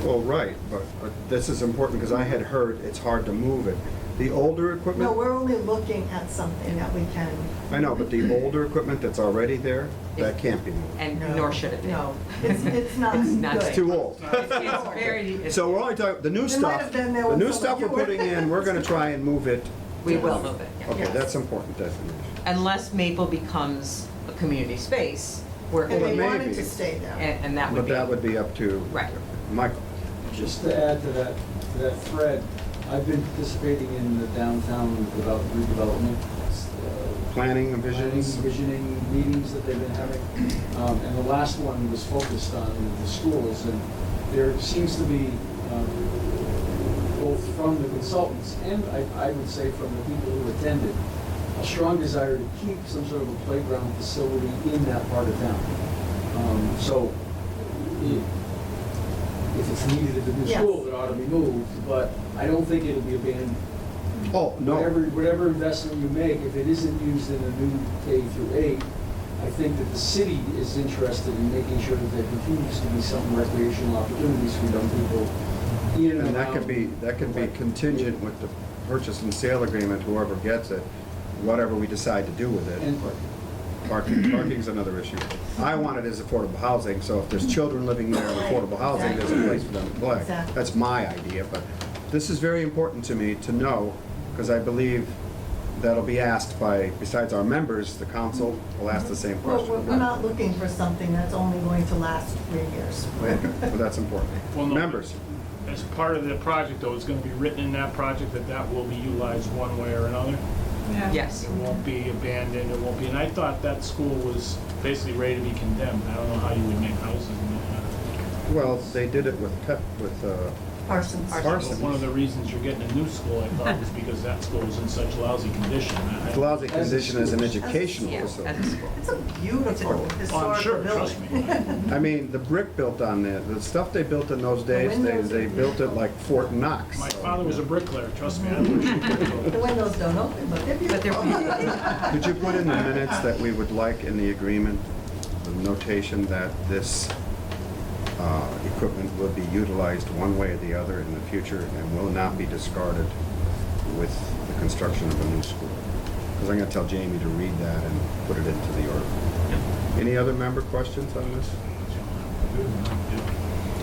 Well, right, but this is important because I had heard it's hard to move it. The older equipment? No, we're only looking at something that we can. I know, but the older equipment that's already there, that can't be moved. And No, nor should it be. No, it's not It's not good. It's too old. It's very, So we're only talking, the new It might stuff, have been there the when new some stuff of we're you were- putting in, we're gonna try and move it. we will move it. yeah. Okay, Yes. that's important definition. Unless Maple becomes a community space where, And they Well, wanted maybe. to stay there. and that would But be. that would be up to Right. Michael. Just to add to that thread, I've been participating in the downtown redevelopment. Planning and visions. Visioning meetings that they've been having. And the last one was focused on the schools, and there seems to be, both from the consultants and I would say from the people who attended, a strong desire to keep some sort of a playground facility in that part of town. So if that's needed at the new Yes. school that ought to be moved, but I don't think it'll be abandoned. Oh, no. Whatever investment you make, if it isn't used in a new K through 8, I think that the city is interested in making sure that there continues to be some recreational opportunities for young people in and And that around. could be contingent with the purchase and sale agreement, whoever gets it, whatever we decide to do with it. And Parking's another issue. I want it as affordable housing, so if there's children living there in affordable housing, there's a place for them to play. Exactly. That's my idea, but this is very important to me to know, because I believe that'll be asked by, besides our members, the council will ask the same Well, question. we're not looking for something that's only going to last 3 years. Okay, well, that's important. Well, no. Members, As part of the project, though, it's gonna be written in that project that that will be utilized one way or another. Yeah. Yes. It won't be abandoned, it won't be, and I thought that school was basically ready to be condemned. I don't know how you would make houses in that. well, they did it with Parsons. Parsons. One of the reasons you're getting a new school, I thought, was because that school was in such lousy condition. lousy condition as an educational Yeah, facility. at the school. It's a beautiful Oh, I'm historical sure, trust me. building. I mean, the brick built on there, the stuff they built in those days, windows they are built it like Fort Knox. My father was a bricklayer, trust me. I know The windows don't open, but they're But they're beautiful. Could you put in the minutes that we would like in the agreement, the notation that this equipment will be utilized one way or the other in the future and will not be discarded with the construction of a new school? Because I'm going to tell Jamie to read that and put it into the order. Any other member questions on this?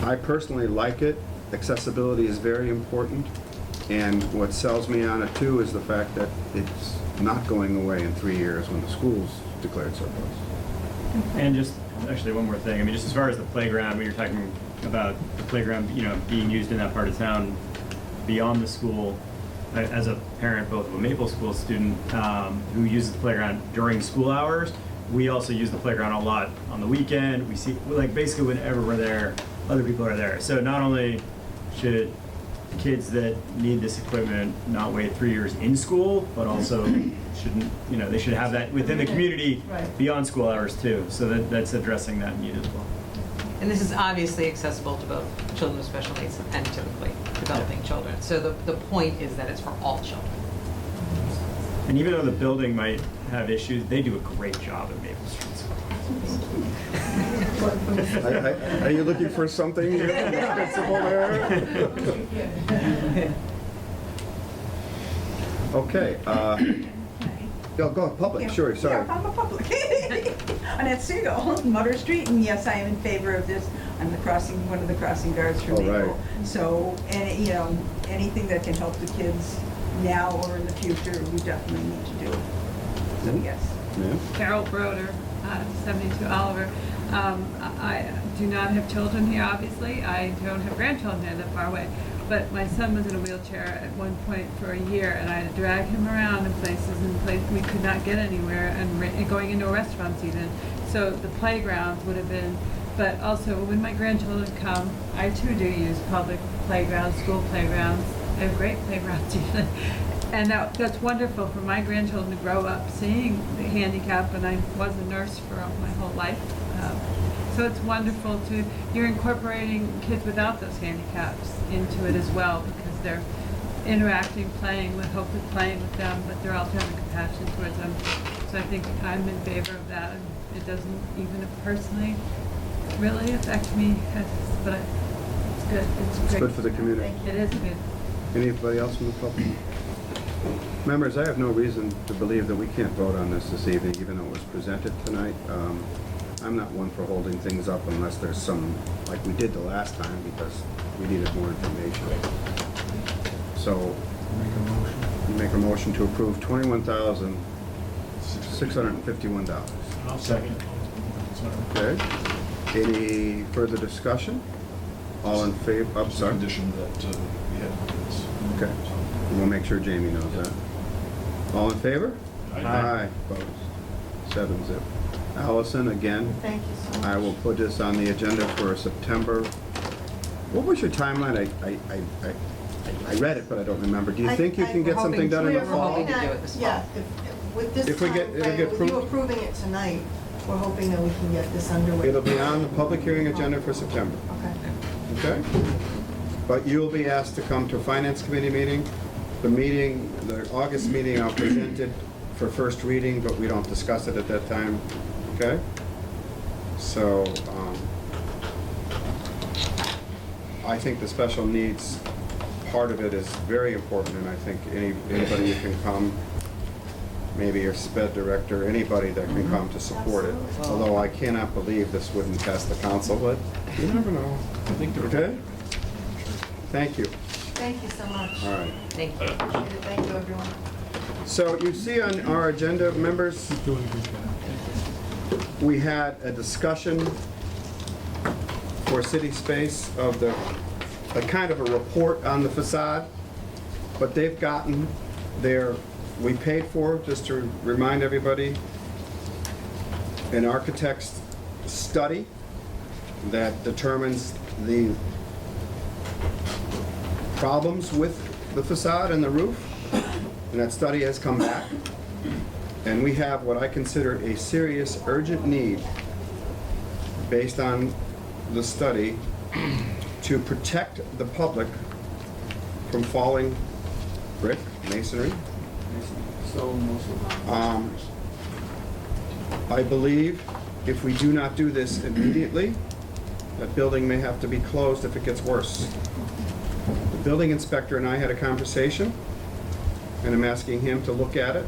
I personally like it. Accessibility is very important. And what sells me on it too is the fact that it's not going away in 3 years when the school's declared surplus. And just, actually, one more thing. I mean, just as far as the playground, when you're talking about the playground, being used in that part of town beyond the school, as a parent, both of a Maple School student who uses the playground during school hours, we also use the playground a lot on the weekend. We see, like, basically whenever we're there, other people are there. So not only should kids that need this equipment not wait 3 years in school, but also shouldn't, they should have that within the community Right. beyond school hours too. So that's addressing that need as well. And this is obviously accessible to both children with special needs and typically developing children. So the point is that it's for all children. And even though the building might have issues, they do a great job at Maple Street. Are you looking for something here from the principal there? Okay, go, public, sure, sorry. Yeah, I'm a public. Annette Segal, Mutter Street, and yes, I am in favor of this. I'm one of the crossing guards for Oh, Maple. right. So, anything that can help the kids now or in the future, we definitely need to do. So, Mhm. yes. Yeah. Carol Broder, 72 Oliver. I do not have children here, obviously. I don't have grandchildren here that far away. But my son was in a wheelchair at one point for a year, and I had to drag him around in places we could not get anywhere, and going into restaurants even. So the playgrounds would have been, but also when my grandchildren come, I too do use public playgrounds, school playgrounds. They have great playgrounds even. And that's wonderful for my grandchildren to grow up seeing the handicap, and I was a nurse for my whole life. So it's wonderful you're incorporating kids without those handicaps into it as well, because they're interacting, hopefully playing with them, but they're also having compassion towards them. So I think I'm in favor of that, and it doesn't even personally really affect me, but it's good. It's It's great. good for the community. It is good. Anybody else from the public? Members, I have no reason to believe that we can't vote on this evening, even though it was presented tonight. I'm not one for holding things up unless there's some, like we did the last time, because we needed more information. So, you make a motion to approve $21,651. I'll second. Okay. Any further discussion? All in favor? I'm Just a sorry. condition that we have this. Okay. We'll make sure Jamie knows that. All in favor? Aye. Opposed? 7-0. Allison, again, Thank you so much. I will put this on the agenda for September. What was your timeline? I read it, but I don't remember. Do you think you can get something done in the We're fall? hoping to do that- it this Yeah, fall. with this If we get- time it'll frame, get with you approved- approving it tonight, we're hoping that we can get this underway. It'll be on the public hearing agenda for September. Okay. Okay? But you'll be asked to come to a Finance Committee meeting. The August meeting, I'll present it for first reading, but we don't discuss it at that time, okay? So, I think the special needs part of it is very important, and I think anybody who can come, maybe your SPED director, anybody that can come to support it. Although I cannot believe this wouldn't pass the council, but you never know. I think they're Okay? Thank you. Thank you so much. All right. Thank you. Appreciate it. Thank you, everyone. So you see on our agenda, members, we had a discussion for city space of a kind of a report on the facade, but they've gotten we paid for, just to remind everybody, an architect's study that determines the problems with the facade and the roof, and that study has come back. And we have what I consider a serious, urgent need, based on the study, to protect the public from falling brick, masonry. I believe if we do not do this immediately, that building may have to be closed if it gets worse. The building inspector and I had a conversation, and I'm asking him to look at it.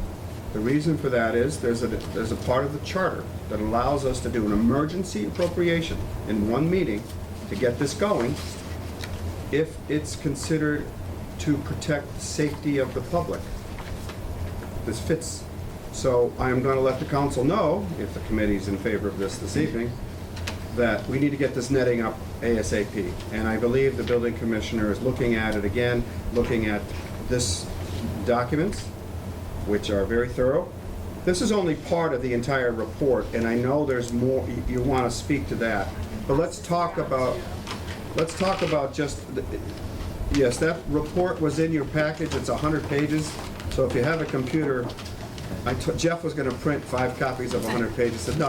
The reason for that is there's a part of the charter that allows us to do an emergency appropriation in one meeting to get this going if it's considered to protect the safety of the public. This fits. So I am going to let the council know, if the committee's in favor of this evening, that we need to get this netting up ASAP. And I believe the building commissioner is looking at it again, looking at this documents, which are very thorough. This is only part of the entire report, and I know there's more, you want to speak to that. But let's talk about just, yes, that report was in your package, it's 100 pages. So if you have a computer, Jeff was going to print 5 copies of 100 pages, said, no,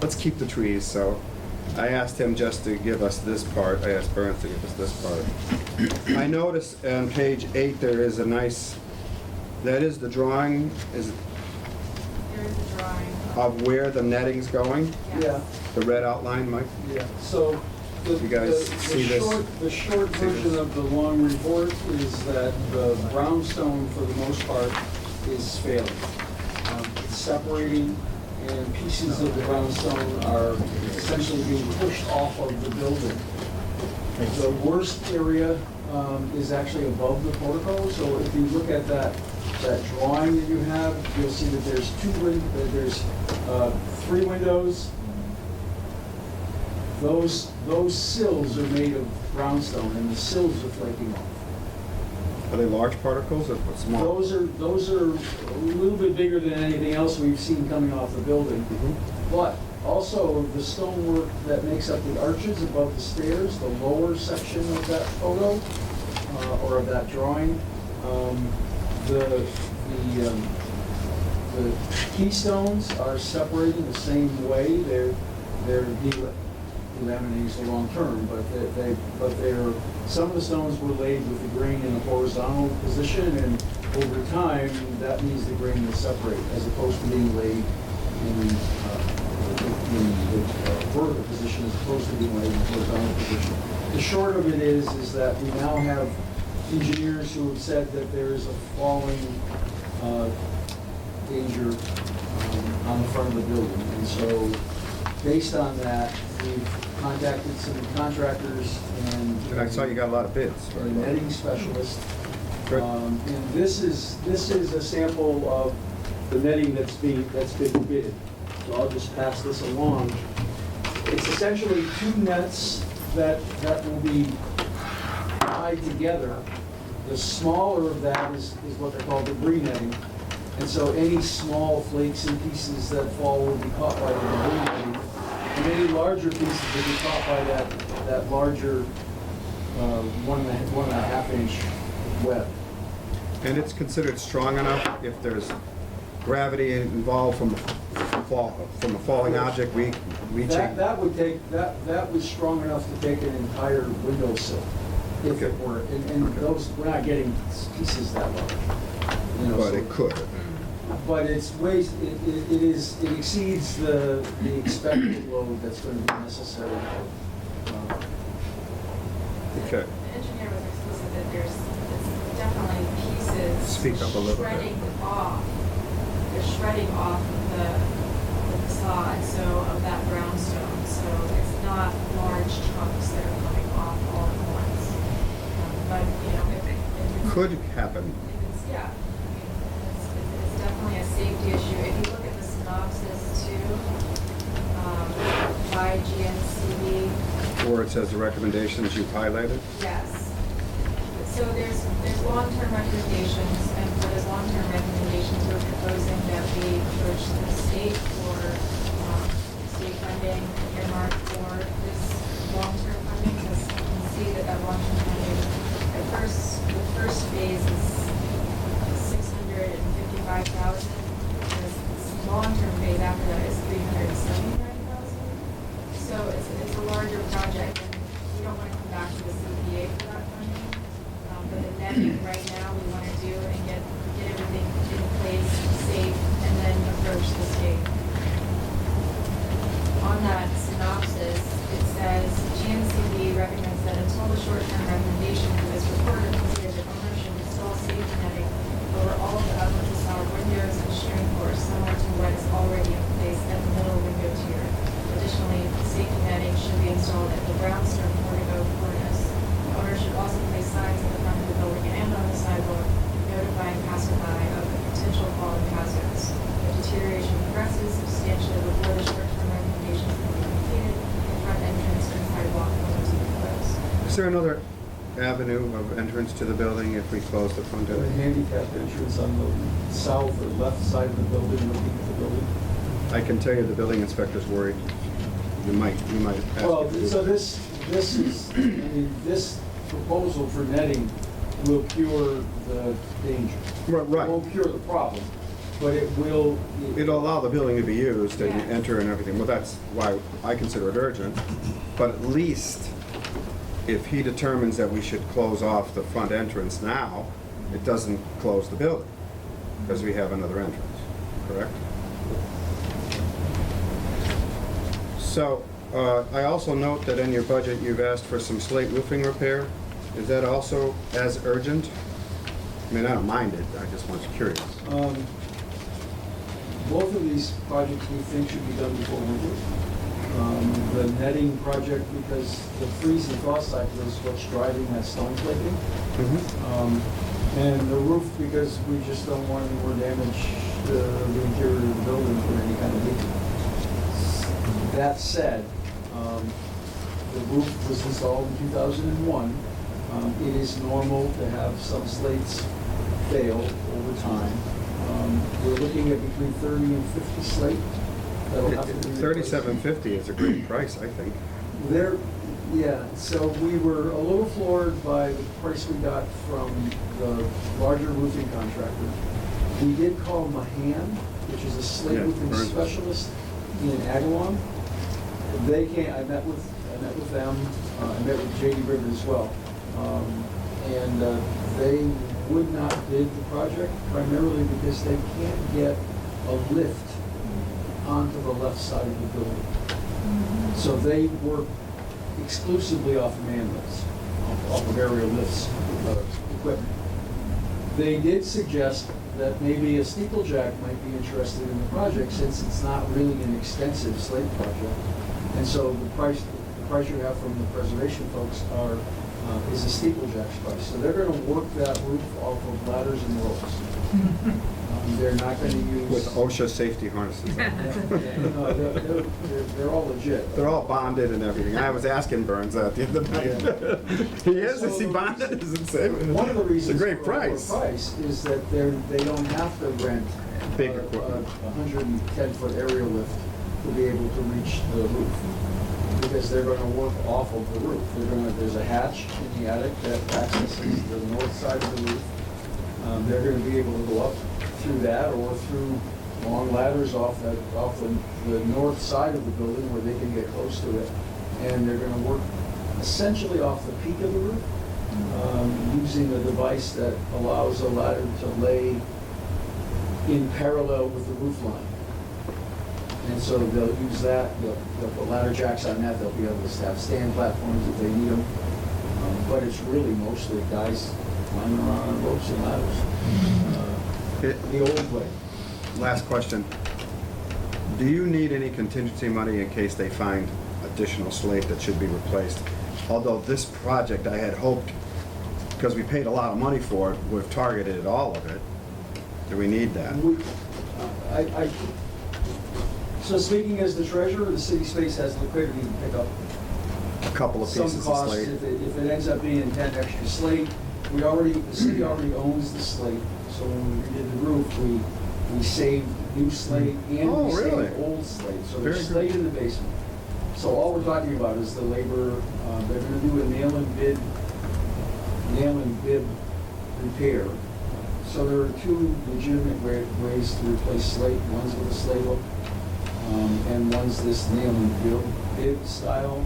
let's keep the trees. So I asked him just to give us this part, I asked Burns to give us this part. I noticed on page 8 there is a nice, that is the drawing, There is a drawing. of where the netting's going? Yeah, The red outline, Mike? yeah, so You guys see this? The short version of the long report is that the brownstone, for the most part, is failing. It's separating, and pieces of the brownstone are essentially being pushed off of the building. The worst area is actually above the portico, so if you look at that drawing that you have, you'll see that there's 3 windows. Those sills are made of brownstone, and the sills are flaking off. Are they large particles or small? Those are a little bit bigger than anything else we've seen coming off the building. But also the stonework that makes up the arches above the stairs, the lower section of that photo, or of that drawing, the keystones are separating the same way. They're delaminating so long term, but they're some of the stones were laid with the grain in a horizontal position, and over time that means the grain will separate as opposed to being laid in the vertical position as opposed to being laid in the horizontal position. The short of it is that we now have engineers who have said that there is a falling danger on the front of the building, and so based on that, we've contacted some contractors and I saw you got a lot of bids. a netting specialist. Good. And this is a sample of the netting that's been bid. So I'll just pass this along. It's essentially 2 nets that will be tied together. The smaller of that is what they call debris netting. And so any small flakes and pieces that fall will be caught by the debris netting. And any larger pieces will be caught by that larger 1.5 inch web. And it's considered strong enough if there's gravity involved from from a falling object reaching? That was strong enough to take an entire windowsill, if it Okay. were, and those, we're not getting pieces that large. You know, But so- it could. But it's ways, it exceeds the expected load that's gonna be necessary. Okay. The engineer was explicit that there's definitely pieces. Speak up a little bit. Shredding off, they're shredding off the facade, so of that brownstone, so it's not large chunks that are coming off all at once. But, you know, if it's. Could happen. If it's, yeah, I mean, it's definitely a safety issue. If you look at the synopsis too, by GNCD, Or it says the recommendations you've highlighted? yes. So there's long-term recommendations, and for those long-term recommendations, we're proposing that we approach the state for state funding earmarked for this long-term funding, because you can see that long-term funding, the first phase is 655,000. This long-term phase after that is 379,000. So it's a larger project, and we don't want to come back to the CPA for that funding. But the netting right now, we want to do and get everything in place, safe, and then approach the state. On that synopsis, it says, GNCD recommends that until the short-term recommendation for this report are completed, the owner should install safety netting over all of the upper facade windows and shearing floors, similar to what is already in place at the middle window tier. Additionally, safety netting should be installed at the brownstone portico cornice. The owner should also place signs at the front of the building and on the sidewalk notifying passerby of the potential falling hazards. If deterioration progresses substantially before the short-term recommendations can be completed, the front entrance and sidewalk will need to be closed. Is there another avenue of entrance to the building if we close the front The door? handicap entrance on the south or left side of the building, looking at the building. I can tell you the building inspector's worried. You might ask. Well, if you- so this is, I mean, this proposal for netting will cure the danger. Right. It won't cure the problem, but it will. It'll allow the building to be used and Yeah. enter and everything. Well, that's why I consider it urgent. But at least if he determines that we should close off the front entrance now, it doesn't close the building because we have another entrance, correct? So, I also note that in your budget, you've asked for some slate roofing repair. Is that also as urgent? I mean, I don't mind it, I just was curious. Both of these projects we think should be done before winter. The netting project, because the freeze and thaw cycle is what's driving that stone flaking. And the roof, because we just don't want any more damage to the interior of the building from any kind of leak. That said, the roof was installed in 2001. It is normal to have some slates fail over time. We're looking at between 30 and 50 slate. That'll have to be replaced. $37.50 is a great price, I think. Yeah, so we were a little floored by the price we got from the larger roofing contractor. We did call Mahan, which is a slate Yeah, roofing Burns. specialist in Agawam. They came, I met with them, I met with J.D. River as well. And they would not bid the project primarily because they can't get a lift onto the left side of the building. So they work exclusively off of man lifts, off of aerial lifts equipment. They did suggest that maybe a steeplejack might be interested in the project since it's not really an extensive slate project. And so the price you have from the preservation folks is a steeplejack's price. So they're gonna work that roof off of ladders and ropes. They're not gonna use. With OSHA safety harnesses. No, they're all legit. They're all bonded and everything. I was asking Burns that the other night. He is he bonded? Is it safe? One of the reasons. It's a great for a lower price. price is that they don't have to rent. Big a equipment. 110-foot aerial lift to be able to reach the roof. Because they're gonna work off of the roof. There's a hatch in the attic that accesses the north side of the roof. They're gonna be able to go up through that or through long ladders off the north side of the building where they can get close to it. And they're gonna work essentially off the peak of the roof, using a device that allows a ladder to lay in parallel with the roof line. And so they'll use that, they'll put ladder jacks on that, they'll be able to have stand platforms if they need them. But it's really mostly guys climbing around on ropes and ladders. The old way. Last question. Do you need any contingency money in case they find additional slate that should be replaced? Although this project, I had hoped, because we paid a lot of money for it, we've targeted all of it. Do we need that? So speaking as the treasurer, the city space has liquidity to pick up A couple of some pieces of costs. slate? If it ends up being 10 extra slate, the city already owns the slate. So when we redid the roof, we saved new slate and Oh, we really? saved old slate. So Very there's good. slate in the basement. So all we're talking about is the labor, they're gonna do a nail and bib repair. So there are two legitimate ways to replace slate. One's with a slate hook, and one's this nail and bib style.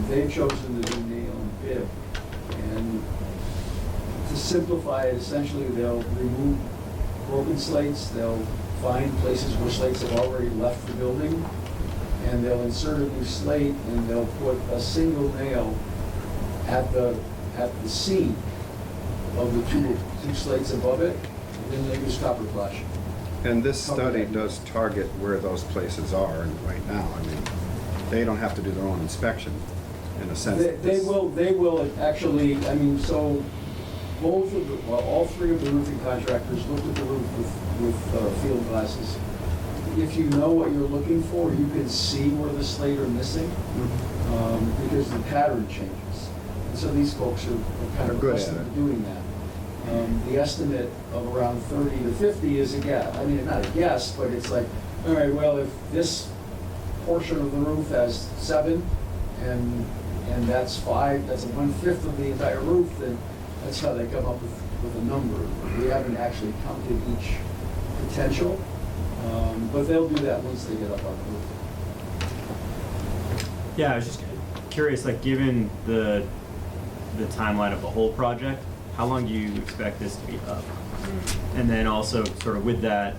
They've chosen to do nail and bib. And to simplify it, essentially they'll remove broken slates, they'll find places where slates have already left the building, and they'll insert a new slate, and they'll put a single nail at the seam of the two slates above it, and then they use copper flash. And this study does target where those places are right now. I mean, they don't have to do their own inspection, in a sense. They will actually, I mean, so all three of the roofing contractors looked at the roof with field glasses. If you know what you're looking for, you can see where the slate are missing, because the pattern changes. And so these folks are kind of Good at accustomed it. to doing that. The estimate of around 30 to 50 is a guess. I mean, not a guess, but it's like, all right, well, if this portion of the roof has 7 and that's 5, that's 1/5 of the entire roof, then that's how they come up with a number. We haven't actually counted each potential, but they'll do that once they get up on the roof. Yeah, I was just curious, like, given the timeline of the whole project, how long do you expect this to be up? And then also, sort of with that,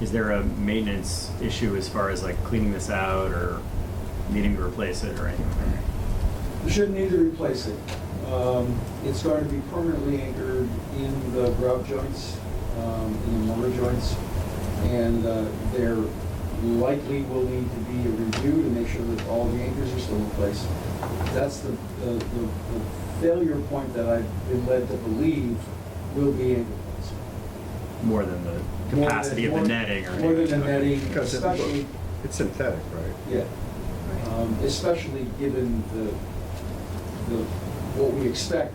is there a maintenance issue as far as like cleaning this out or needing to replace it or anything? You shouldn't need to replace it. It's going to be permanently anchored in the grout joints, in the mortar joints, and there likely will need to be a review to make sure that all the anchors are still in place. That's the failure point that I've been led to believe will be anchor points. More than the capacity of the netting or anything? More than the netting, Because especially, it's synthetic, right? yeah. Especially given what we expect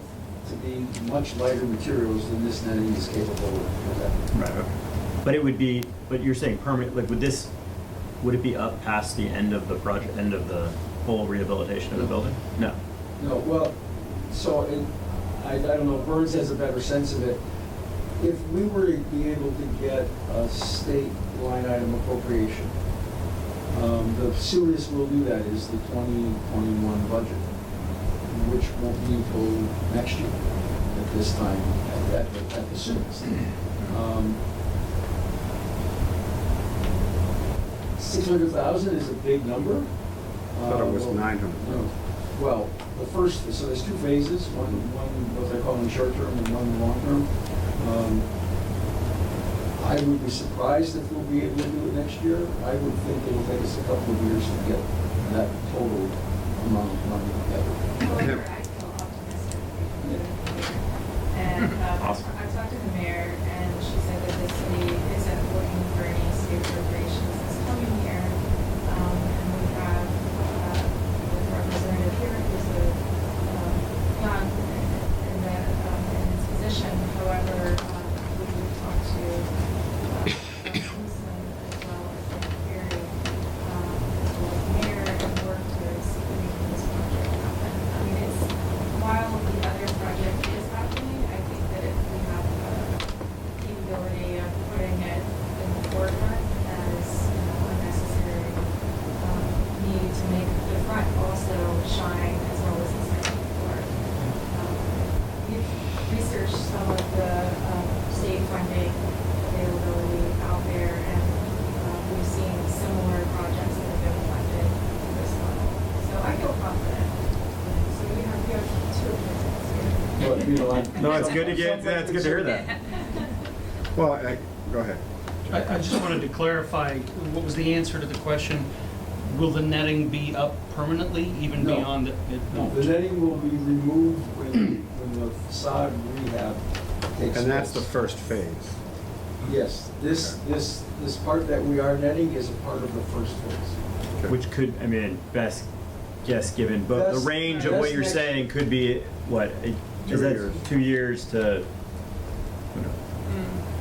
to be much lighter materials than this netting is capable of protecting. Right, okay. But it would be, but you're saying permanent, like would it be up past the end of the project, end of the whole rehabilitation of the building? No. No, well, so I don't know, Burns has a better sense of it. If we were to be able to get a state line item appropriation, the soonest we'll do that is the 2021 budget, which won't be until next year at this time, at the soonest. 600,000 is a big number. I thought it was 900. No. Well, so there's two phases, one what they're calling short term and one long term. I would be surprised if we'll be able to do it next year. I would think it'll take us a couple of years to get that total amount of money together. However, I feel optimistic. And Awesome. I talked to the mayor, and she said that the city isn't looking for any state appropriations this coming year. And we have a representative here who's young in his position. However, we talked to Wilson as well as Perry, as well as the mayor, and worked to see making this project happen. I mean, it's searched some of the state funding availability out there, and we've seen similar projects that have been funded to this level. So I feel confident. So we have two opinions here. No, it's good to get, it's good to hear that. Well, go ahead. I just wanted to clarify, what was the answer to the question? Will the netting be up permanently, even No. beyond the, it No, won't? the netting will be removed when the facade rehab takes place. And that's the first phase. Yes, this part that we are netting is a part of the first phase. Okay. Which could, I mean, best guess given, but the Best- range of what best you're next- saying could be, what, 2 years. 2 years to,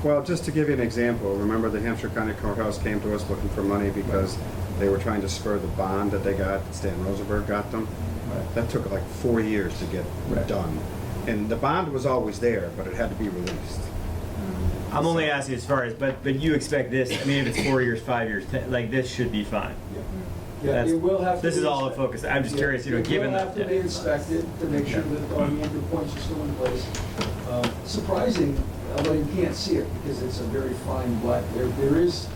Well, just to give you an example, remember the Hampshire County Courthouse came to us looking for money because they were trying to spur the bond that they got, Stan Rosenberg got them. Right. That took like 4 years to get Right. done. And the bond was always there, but it had to be released. I'm only asking as far as, but you expect this, I mean, if it's 4 years, 5 years, like, this should be fine. Yeah, That's- it will have to This be is all the inspected. focus, I'm just Yeah, curious, given It will the. have to be inspected to make sure that all the entry points are still in place. Surprising, although you can't see it because it's a very fine black, there is.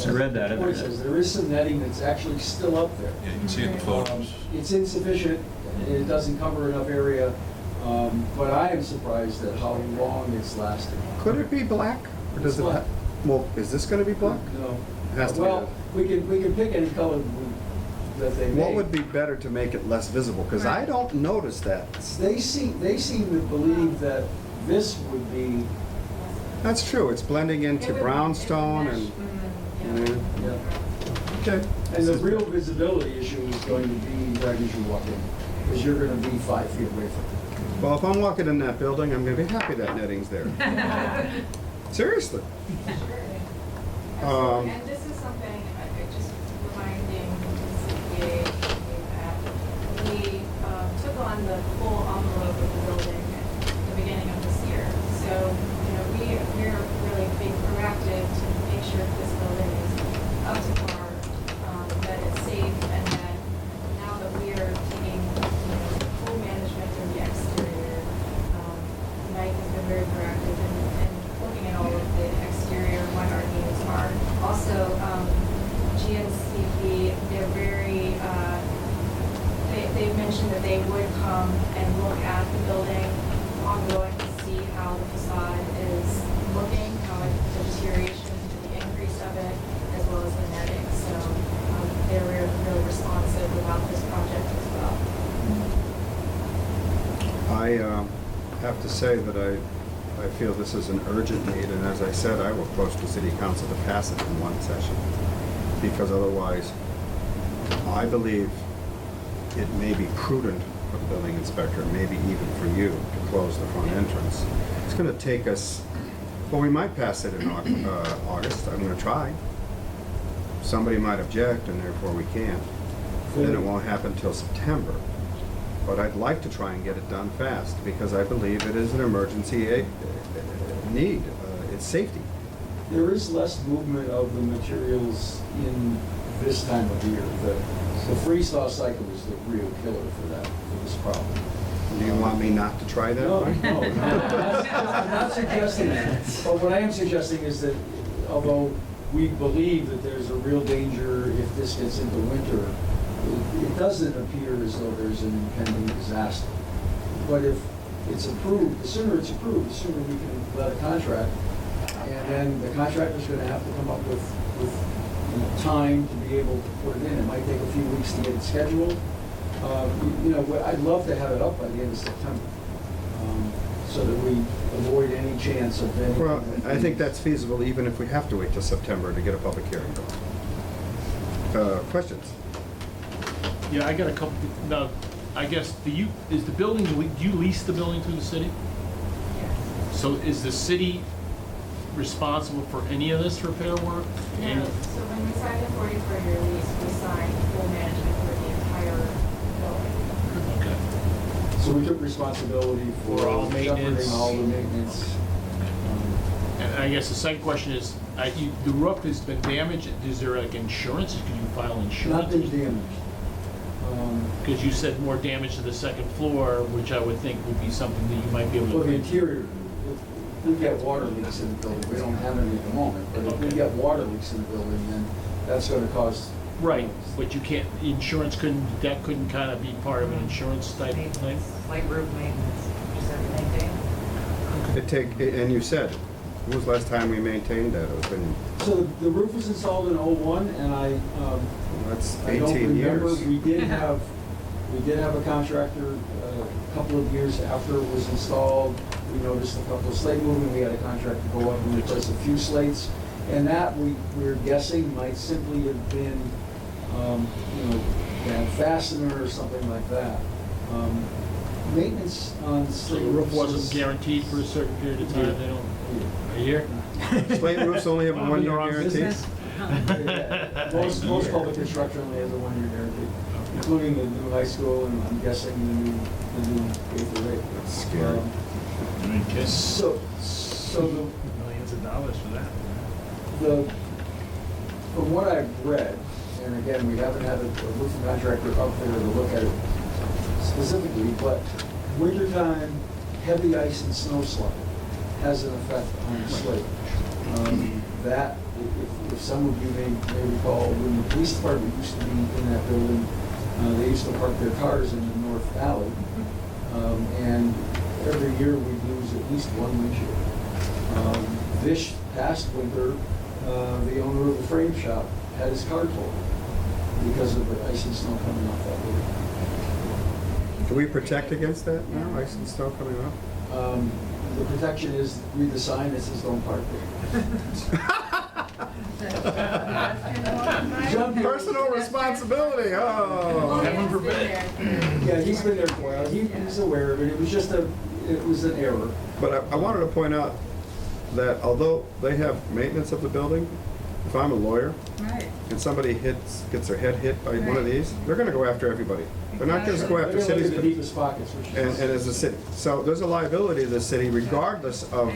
I read that, Point says there is some netting that's actually still up there. Yeah, you can see it in the photos. It's insufficient, it doesn't cover enough area, but I am surprised at how long it's lasted. Could it be black? Or does It's it black. ha- well, is this gonna be black? No. It has to be Well, we can pick any color that they make. What would be better to make it less visible? Because I don't notice that. They seem to believe that this would be, That's true, it's blending into brownstone and, yeah. okay. And the real visibility issue is going to be right as you walk in, because you're gonna be 5 feet away from it. Well, if I'm walking in that building, I'm gonna be happy that netting's there. Seriously. And this is something, just reminding the CPA that we took on the full envelope of the building at the beginning of this year. So, we're really being proactive to make sure that this building is up to par, that it's safe, and that now that we are taking, full management of the exterior, Mike has been very proactive in looking at all of the exterior, what our needs are. Also, GNCP, they're very, they've mentioned that they would come and look at the building ongoing to see how the facade is looking, how the deterioration, the increase of it, as well as the netting. So they're really responsive about this project as well. I have to say that I feel this is an urgent need, and as I said, I will approach the city council to pass it in one session. Because otherwise, I believe it may be prudent for the building inspector, maybe even for you, to close the front entrance. It's gonna take us, well, we might pass it in August, I'm gonna try. Somebody might object, and therefore we can't. Then it won't happen till September. But I'd like to try and get it done fast, because I believe it is an emergency need, it's safety. There is less movement of the materials in this time of year. The freeze-thaw cycle is the real killer for this problem. Do you want me not to try that? No, Mike? no, I'm not suggesting that. But what I am suggesting is that although we believe that there's a real danger if this gets into winter, it doesn't appear as though there's an impending disaster. But if it's approved, the sooner it's approved, the sooner we can let a contract. And then the contractor's gonna have to come up with time to be able to put it in. It might take a few weeks to get it scheduled. I'd love to have it up by the end of September, so that we avoid any chance of any. Well, I think that's feasible even if we have to wait till September to get a public hearing going. Questions? Yeah, I got a couple, now, I guess, is the building, do you lease the building through the city? Yes. So is the city responsible for any of this repair work? No, so when we signed the 44-year lease, we signed full management for the entire building. Okay. So we took responsibility For all maintenance. shepherding all the maintenance. And I guess the second question is, the roof has been damaged, is there like insurance, could you file insurance? Not been damaged. Because you said more damage to the second floor, which I would think would be something that you might be able to. Well, the interior, if we get water leaks in the building, we don't have any at the moment, but if we get water leaks in the building, then that's gonna cause. Right, but you can't, that couldn't kind of be part of an insurance type thing? Maintenance, like roof maintenance, just everything. And you said, when was the last time we maintained that? It's been, So the roof was installed in '01, and that's I don't 18 remember, years. we did have a contractor, a couple of years after it was installed. We noticed a couple of slate movement, we had a contractor go up and replace a few slates. And that, we're guessing, might simply have been, bad fastener or something like that. Maintenance on So slate the roof roofs wasn't is- guaranteed for a certain period of time, they don't, a year? Slate roofs only have a I'm in 1 the year wrong guarantee? business. Yeah, most public construction only has a 1 year guarantee, including the new high school, and I'm guessing the new K-8. That's scary. I mean, kids, So the, millions of dollars for that. from what I've read, and again, we haven't had a roofing contractor up there to look at it specifically, but wintertime, heavy ice and snow slide has an effect on slate. That, if some of you may recall, when the police department used to be in that building, they used to park their cars in the north alley, and every year we'd lose at least one windshield. This past winter, the owner of the frame shop had his car towed because of the ice and snow coming off that building. Do we protect against that now, ice and snow coming off? The protection is, read the sign that says don't park there. Jump here. Personal responsibility, oh. Heaven forbid. Yeah, he's been there for a while, he's aware of it, it was an error. But I wanted to point out that although they have maintenance of the building, if I'm a lawyer Right. and somebody gets their head hit by one of these, they're gonna go after everybody. They're not gonna go after They're gonna look cities. at the deepest pockets, which And is. as a city. So there's a liability to the city regardless of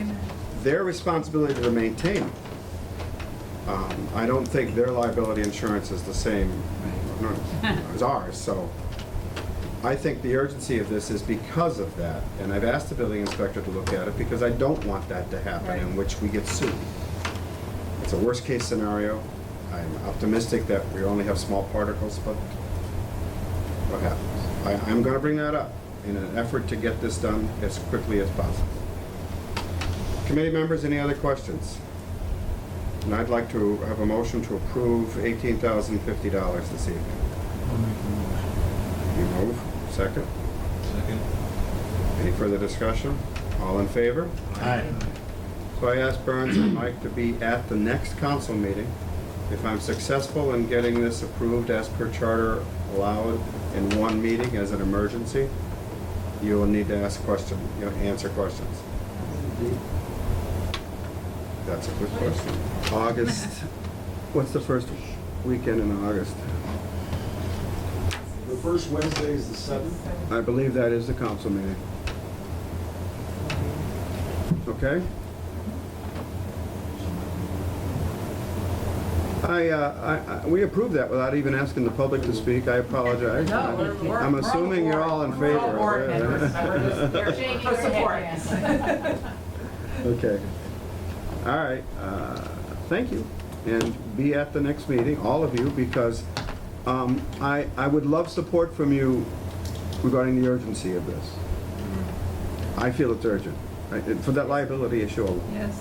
their responsibility to maintain. I don't think their liability insurance is the same as ours, so I think the urgency of this is because of that. And I've asked the building inspector to look at it because I don't want that to happen in which we get sued. It's a worst case scenario. I'm optimistic that we only have small particles, but what happens? I'm gonna bring that up in an effort to get this done as quickly as possible. Committee members, any other questions? And I'd like to have a motion to approve $18,050 this evening. You move, second? Second. Any further discussion? All in favor? Aye. So I asked Burns and Mike to be at the next council meeting. If I'm successful in getting this approved as per charter allowed in one meeting as an emergency, you will need to answer questions. That's a good question. August, what's the first weekend in August? The first Wednesday is the 7th. I believe that is the council meeting. Okay? We approved that without even asking the public to speak. I apologize. No, we're I'm assuming you're all in favor We're all board of members, it. we're just for support. Okay. All right. Thank you. And be at the next meeting, all of you, because I would love support from you regarding the urgency of this. I feel it's urgent, right, for that liability issue alone. Yes.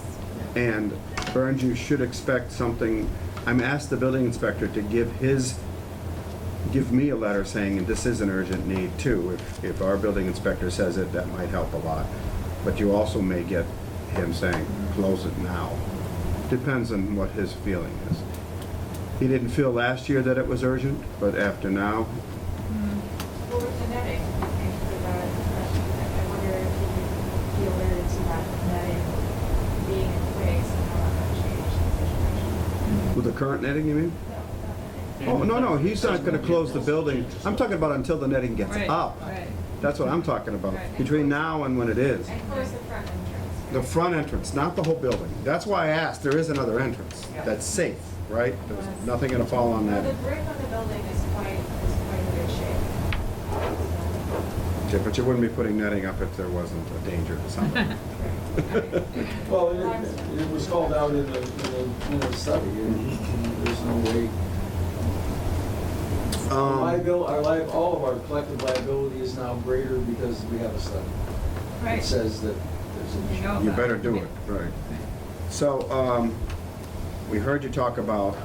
And Burns, you should expect something. I'm asked the building inspector to give me a letter saying this is an urgent need too. If our building inspector says it, that might help a lot. But you also may get him saying, close it now. Depends on what his feeling is. He didn't feel last year that it was urgent, but after now, Well, with the netting, I wonder if you could be alerted to that netting being in place and how that might change the situation. with the current netting, you mean? No, Oh, no, he's not gonna close the building. I'm talking about until the netting gets Right, up. right. That's what I'm talking about, Right. between now and when it is. And close the front entrance. The front entrance, not the whole building. That's why I asked, there is another entrance that's safe, right? There's nothing gonna fall on Well, that. the brick on the building is quite in good shape. But you wouldn't be putting netting up if there wasn't a danger to somebody. Well, it was called out in the study, and there's no way. All of our collective liability is now greater because we have a study. Right. It says that there's an You issue. know You about better it. do it, right. So, we heard you talk about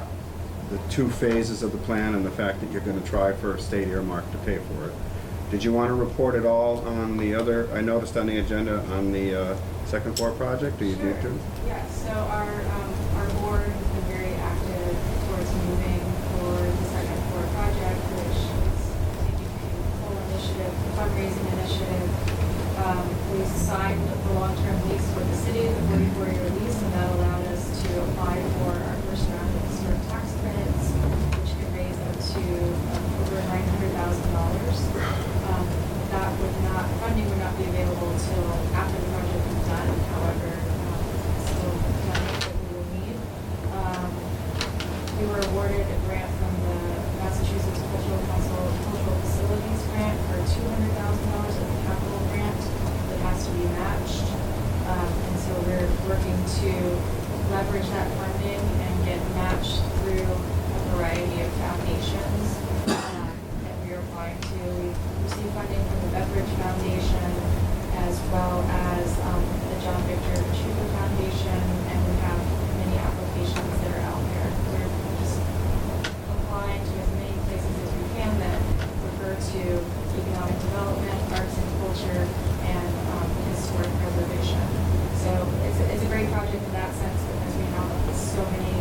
the 2 phases of the plan and the fact that you're gonna try for a state earmark to pay for it. Did you want to report at all on the other, I noticed on the agenda, on the second floor project, do you need to? Yeah, so our board has been very active towards moving forward the second floor project, which is taking a full initiative, fundraising initiative. We signed the long-term lease with the city, the 44-year lease, and that allowed us to apply for our first round of historic tax credits, which could raise up to over $900,000. Funding would not be available until after the project is done. However, still money that we will need. We were awarded a grant from the Massachusetts Cultural Council Cultural Facilities Grant for $200,000 as a capital grant that has to be matched. And so we're working to leverage that funding and get matched through a variety of foundations that we are applying to. We've received funding from the Beveridge Foundation as well as the John Victor Schufer Foundation, and we have many applications that are out there. We're just applying to as many places as we can that refer to economic development, arts and culture, and historic preservation. So it's a great project in that sense because we have so many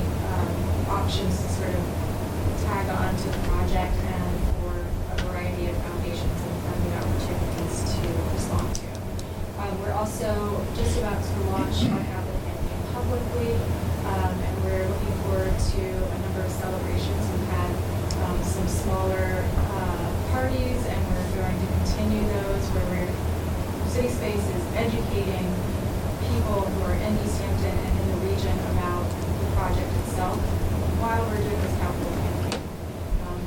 options to sort of tag on to the project and for a variety of foundations and funding opportunities to respond to. We're also just about to launch our capital campaign publicly, and we're looking forward to a number of celebrations. We've had some smaller parties, and we're going to continue those where City Space is educating people who are in Easthampton and in the region about the project itself while we're doing this capital campaign.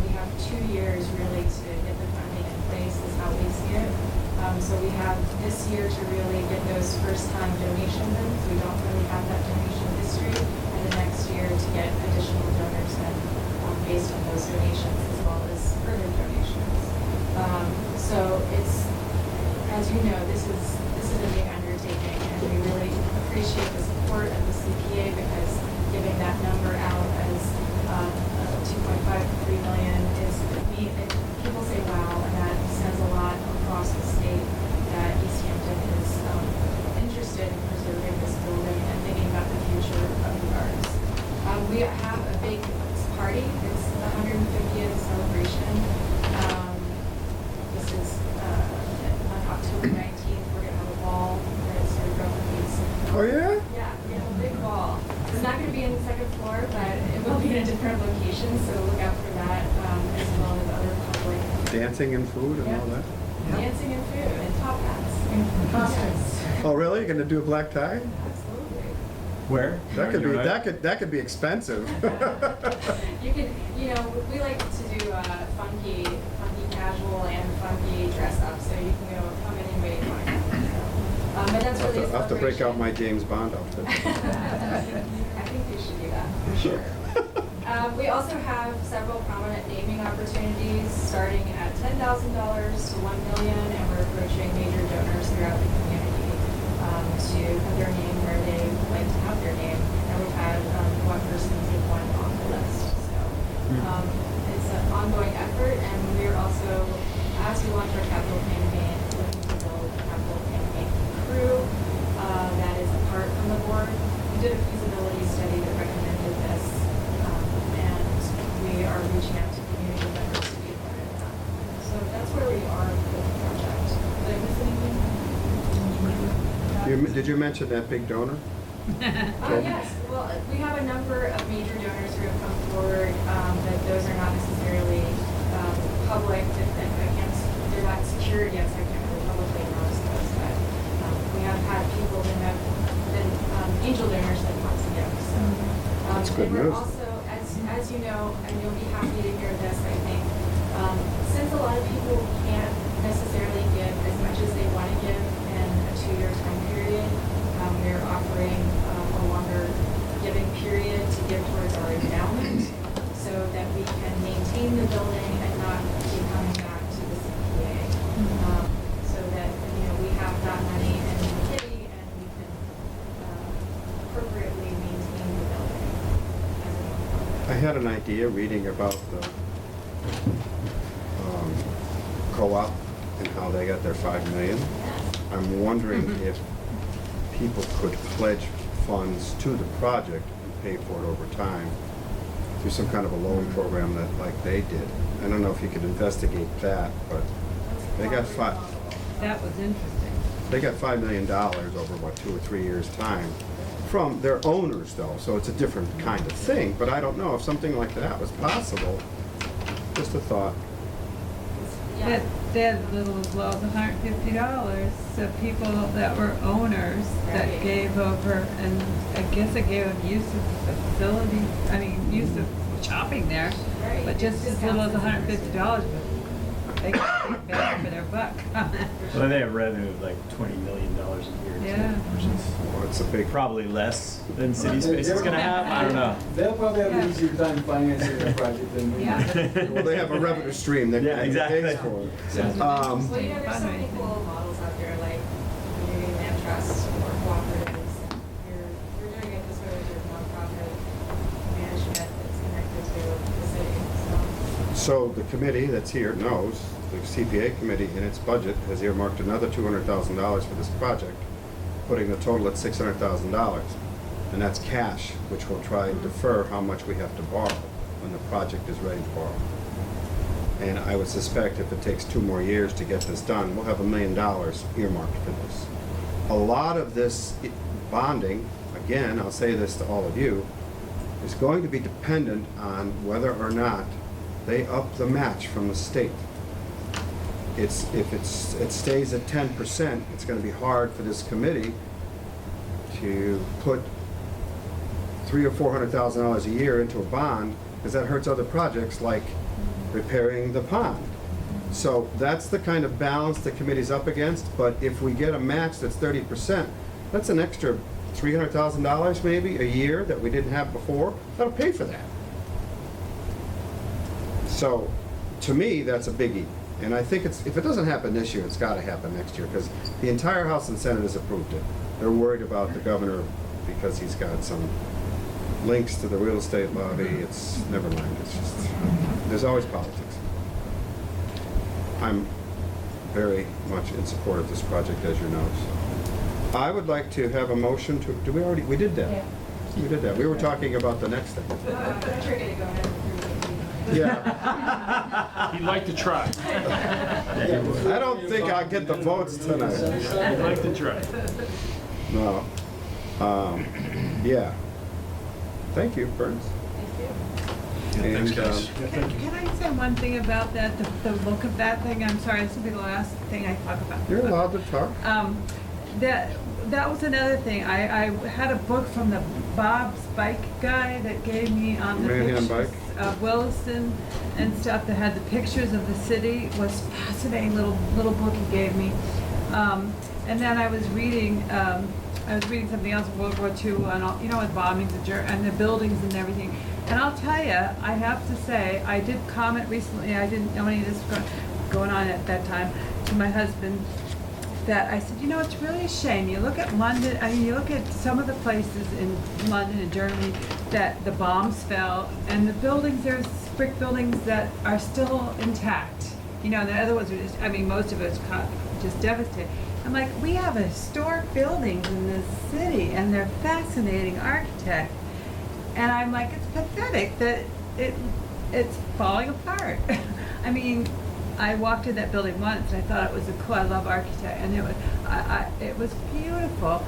We have 2 years really to get the funding in place is how we see it. So we have this year to really get those first-time donations in. We don't really have that donation history, and the next year to get additional donors in based on those donations as well as further donations. So it's, as you know, this is a big undertaking, and we really appreciate the support of the CPA because giving that number out as 2.5 to 3 million is people say wow, and that says a lot across the state that Easthampton is interested in preserving this building and thinking about the future of the arts. We have a big party. It's the 150th celebration. This is on October 19th. We're going to have a ball that's sort of replicates. Oh, yeah? Yeah, we have a big ball. It's not going to be in the second floor, but it will be in a different location, so look out for that as well as other public. Dancing and food and all that? Dancing and food and top hats and costumes. Oh, really? You're gonna do a black tie? Absolutely. Where? That could be expensive. You can, we like to do funky casual and funky dress up, so you can come in and wait. But that's really a I'll have to break out celebration. my James Bond outfit. I think you should do that, for sure. We also have several prominent naming opportunities, starting at $10,000 to $1 million, and we're approaching major donors throughout the community to put their name where they like to have their name. And we've had one person take one off the list. So it's an ongoing effort, and we're also, as we launch our capital campaign, looking to build a capital campaign crew that is apart from the board. We did a feasibility study that recommended this, and we are reaching out to community members to be a part of that. So that's where we are with the project. Did I miss anything? Did you mention that big donor? Yes. Well, we have a number of major donors who have come forward, but those are not necessarily public. They're not secured yet, so I can't really publicly announce those. But we have had people that have been angel donors that want to give. So That's good and we're news. also, as you know, and you'll be happy to hear this, I think, since a lot of people can't necessarily give as much as they want to give in a 2-year time period, we're offering a longer giving period to give towards our endowment so that we can maintain the building and not keep coming back to the CPA. So that, we have that money in the kitty and we can appropriately maintain the building as a nonprofit. I had an idea reading about the co-op and how they got their $5 million. I'm wondering if people could pledge funds to the project and pay for it over time through some kind of a loan program that like they did. I don't know if you could investigate that, but they got That was interesting. They got $5 million over, what, 2 or 3 years' time from their owners, though, so it's a different kind of thing, but I don't know if something like that was possible. Just a thought. They had little as low as $150, so people that were owners that gave over, and I guess it gave them use of the facility, use of shopping there, but just as little as $150, but they got a big bang for their buck. Well, they have revenue of like $20 million a year. Yeah. Too, which is Well, it's a big probably less than City Space is going to have. I don't know. They'll probably have Yeah. an easier time financing their project than we do. Well, they have a revenue stream that Yeah, exactly. pays for it. Yeah. Well, there's so many cool models out there, like community land trusts or cooperatives. You're doing it this way with your nonprofit management that's connected to the city, So the committee that's here knows, the CPA committee in its budget has earmarked another $200,000 for this project, putting the total at $600,000. And that's cash, which will try and defer how much we have to borrow when the project is ready to borrow. And I would suspect if it takes 2 more years to get this done, we'll have $1 million earmarked for this. A lot of this bonding, again, I'll say this to all of you, is going to be dependent on whether or not they up the match from the state. If it stays at 10%, it's going to be hard for this committee to put $300,000 or $400,000 a year into a bond, because that hurts other projects like repairing the pond. So that's the kind of balance the committee's up against. But if we get a match that's 30%, that's an extra $300,000 maybe a year that we didn't have before. That'll pay for that. So to me, that's a biggie. And I think if it doesn't happen this year, it's got to happen next year, because the entire House and Senate has approved it. They're worried about the governor because he's got some links to the real estate lobby. It's, never mind, it's just, there's always politics. I'm very much in support of this project, as you know. So I would like to have a motion to, we did that? Yeah. We did that. We were talking about the next thing. I'm sure you're gonna go ahead and approve it. Yeah. He'd like to try. I don't think I'll get the votes tonight. He'd like to try. No. Yeah. Thank you, Burns. Thank you. And, Thanks, guys. Can I say one thing about that, the look of that thing? I'm sorry, this will be the last thing I talk about. You're allowed to talk. That was another thing. I had a book from the Bob's Bike guy that gave me on the Manham pictures Bike. of Williston and stuff that had the pictures of the city. It was fascinating little book he gave me. And then I was reading something else in World War II and all, with bombings and the buildings and everything. And I'll tell you, I have to say, I did comment recently. I didn't know any of this going on at that time to my husband. That I said, it's really a shame. You look at London, you look at some of the places in London and Germany that the bombs fell, and the buildings, there's brick buildings that are still intact. The other ones are just, most of it's just devastated. I'm like, we have historic buildings in this city, and they're fascinating architect. And I'm like, it's pathetic that it's falling apart. I walked in that building once and I thought it was I love architect, and it was beautiful.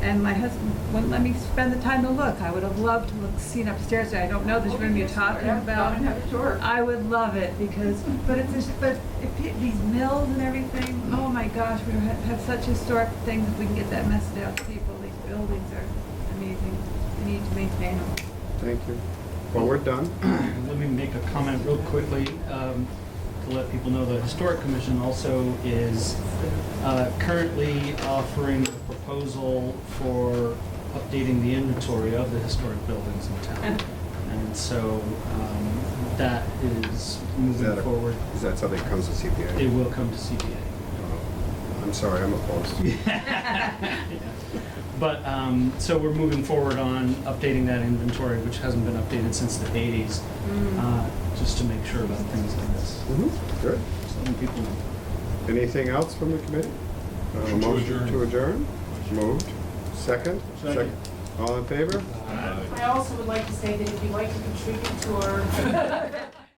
And my husband wouldn't let me spend the time to look. I would have loved to seen upstairs. I don't know this room you're talking about. I would love it but these mills and everything. Oh my gosh, we have such historic things. If we can get that message out to people, these buildings are amazing. We need to maintain them. Thank you. Well, we're done. Let me make a comment real quickly. to let people know, the Historic Commission also is currently offering a proposal for updating the inventory of the historic buildings in town. And so that is moving forward. Is that something that comes to CPA? It will come to CPA. I'm sorry, I'm opposed. Yeah. But, so we're moving forward on updating that inventory, which hasn't been updated since the 80s, just to make sure about things like this. Good. Letting people know. Anything else from the committee? Motion to adjourn? Moved. Second? Second. All in favor? I also would like to say that if you'd like to contribute to our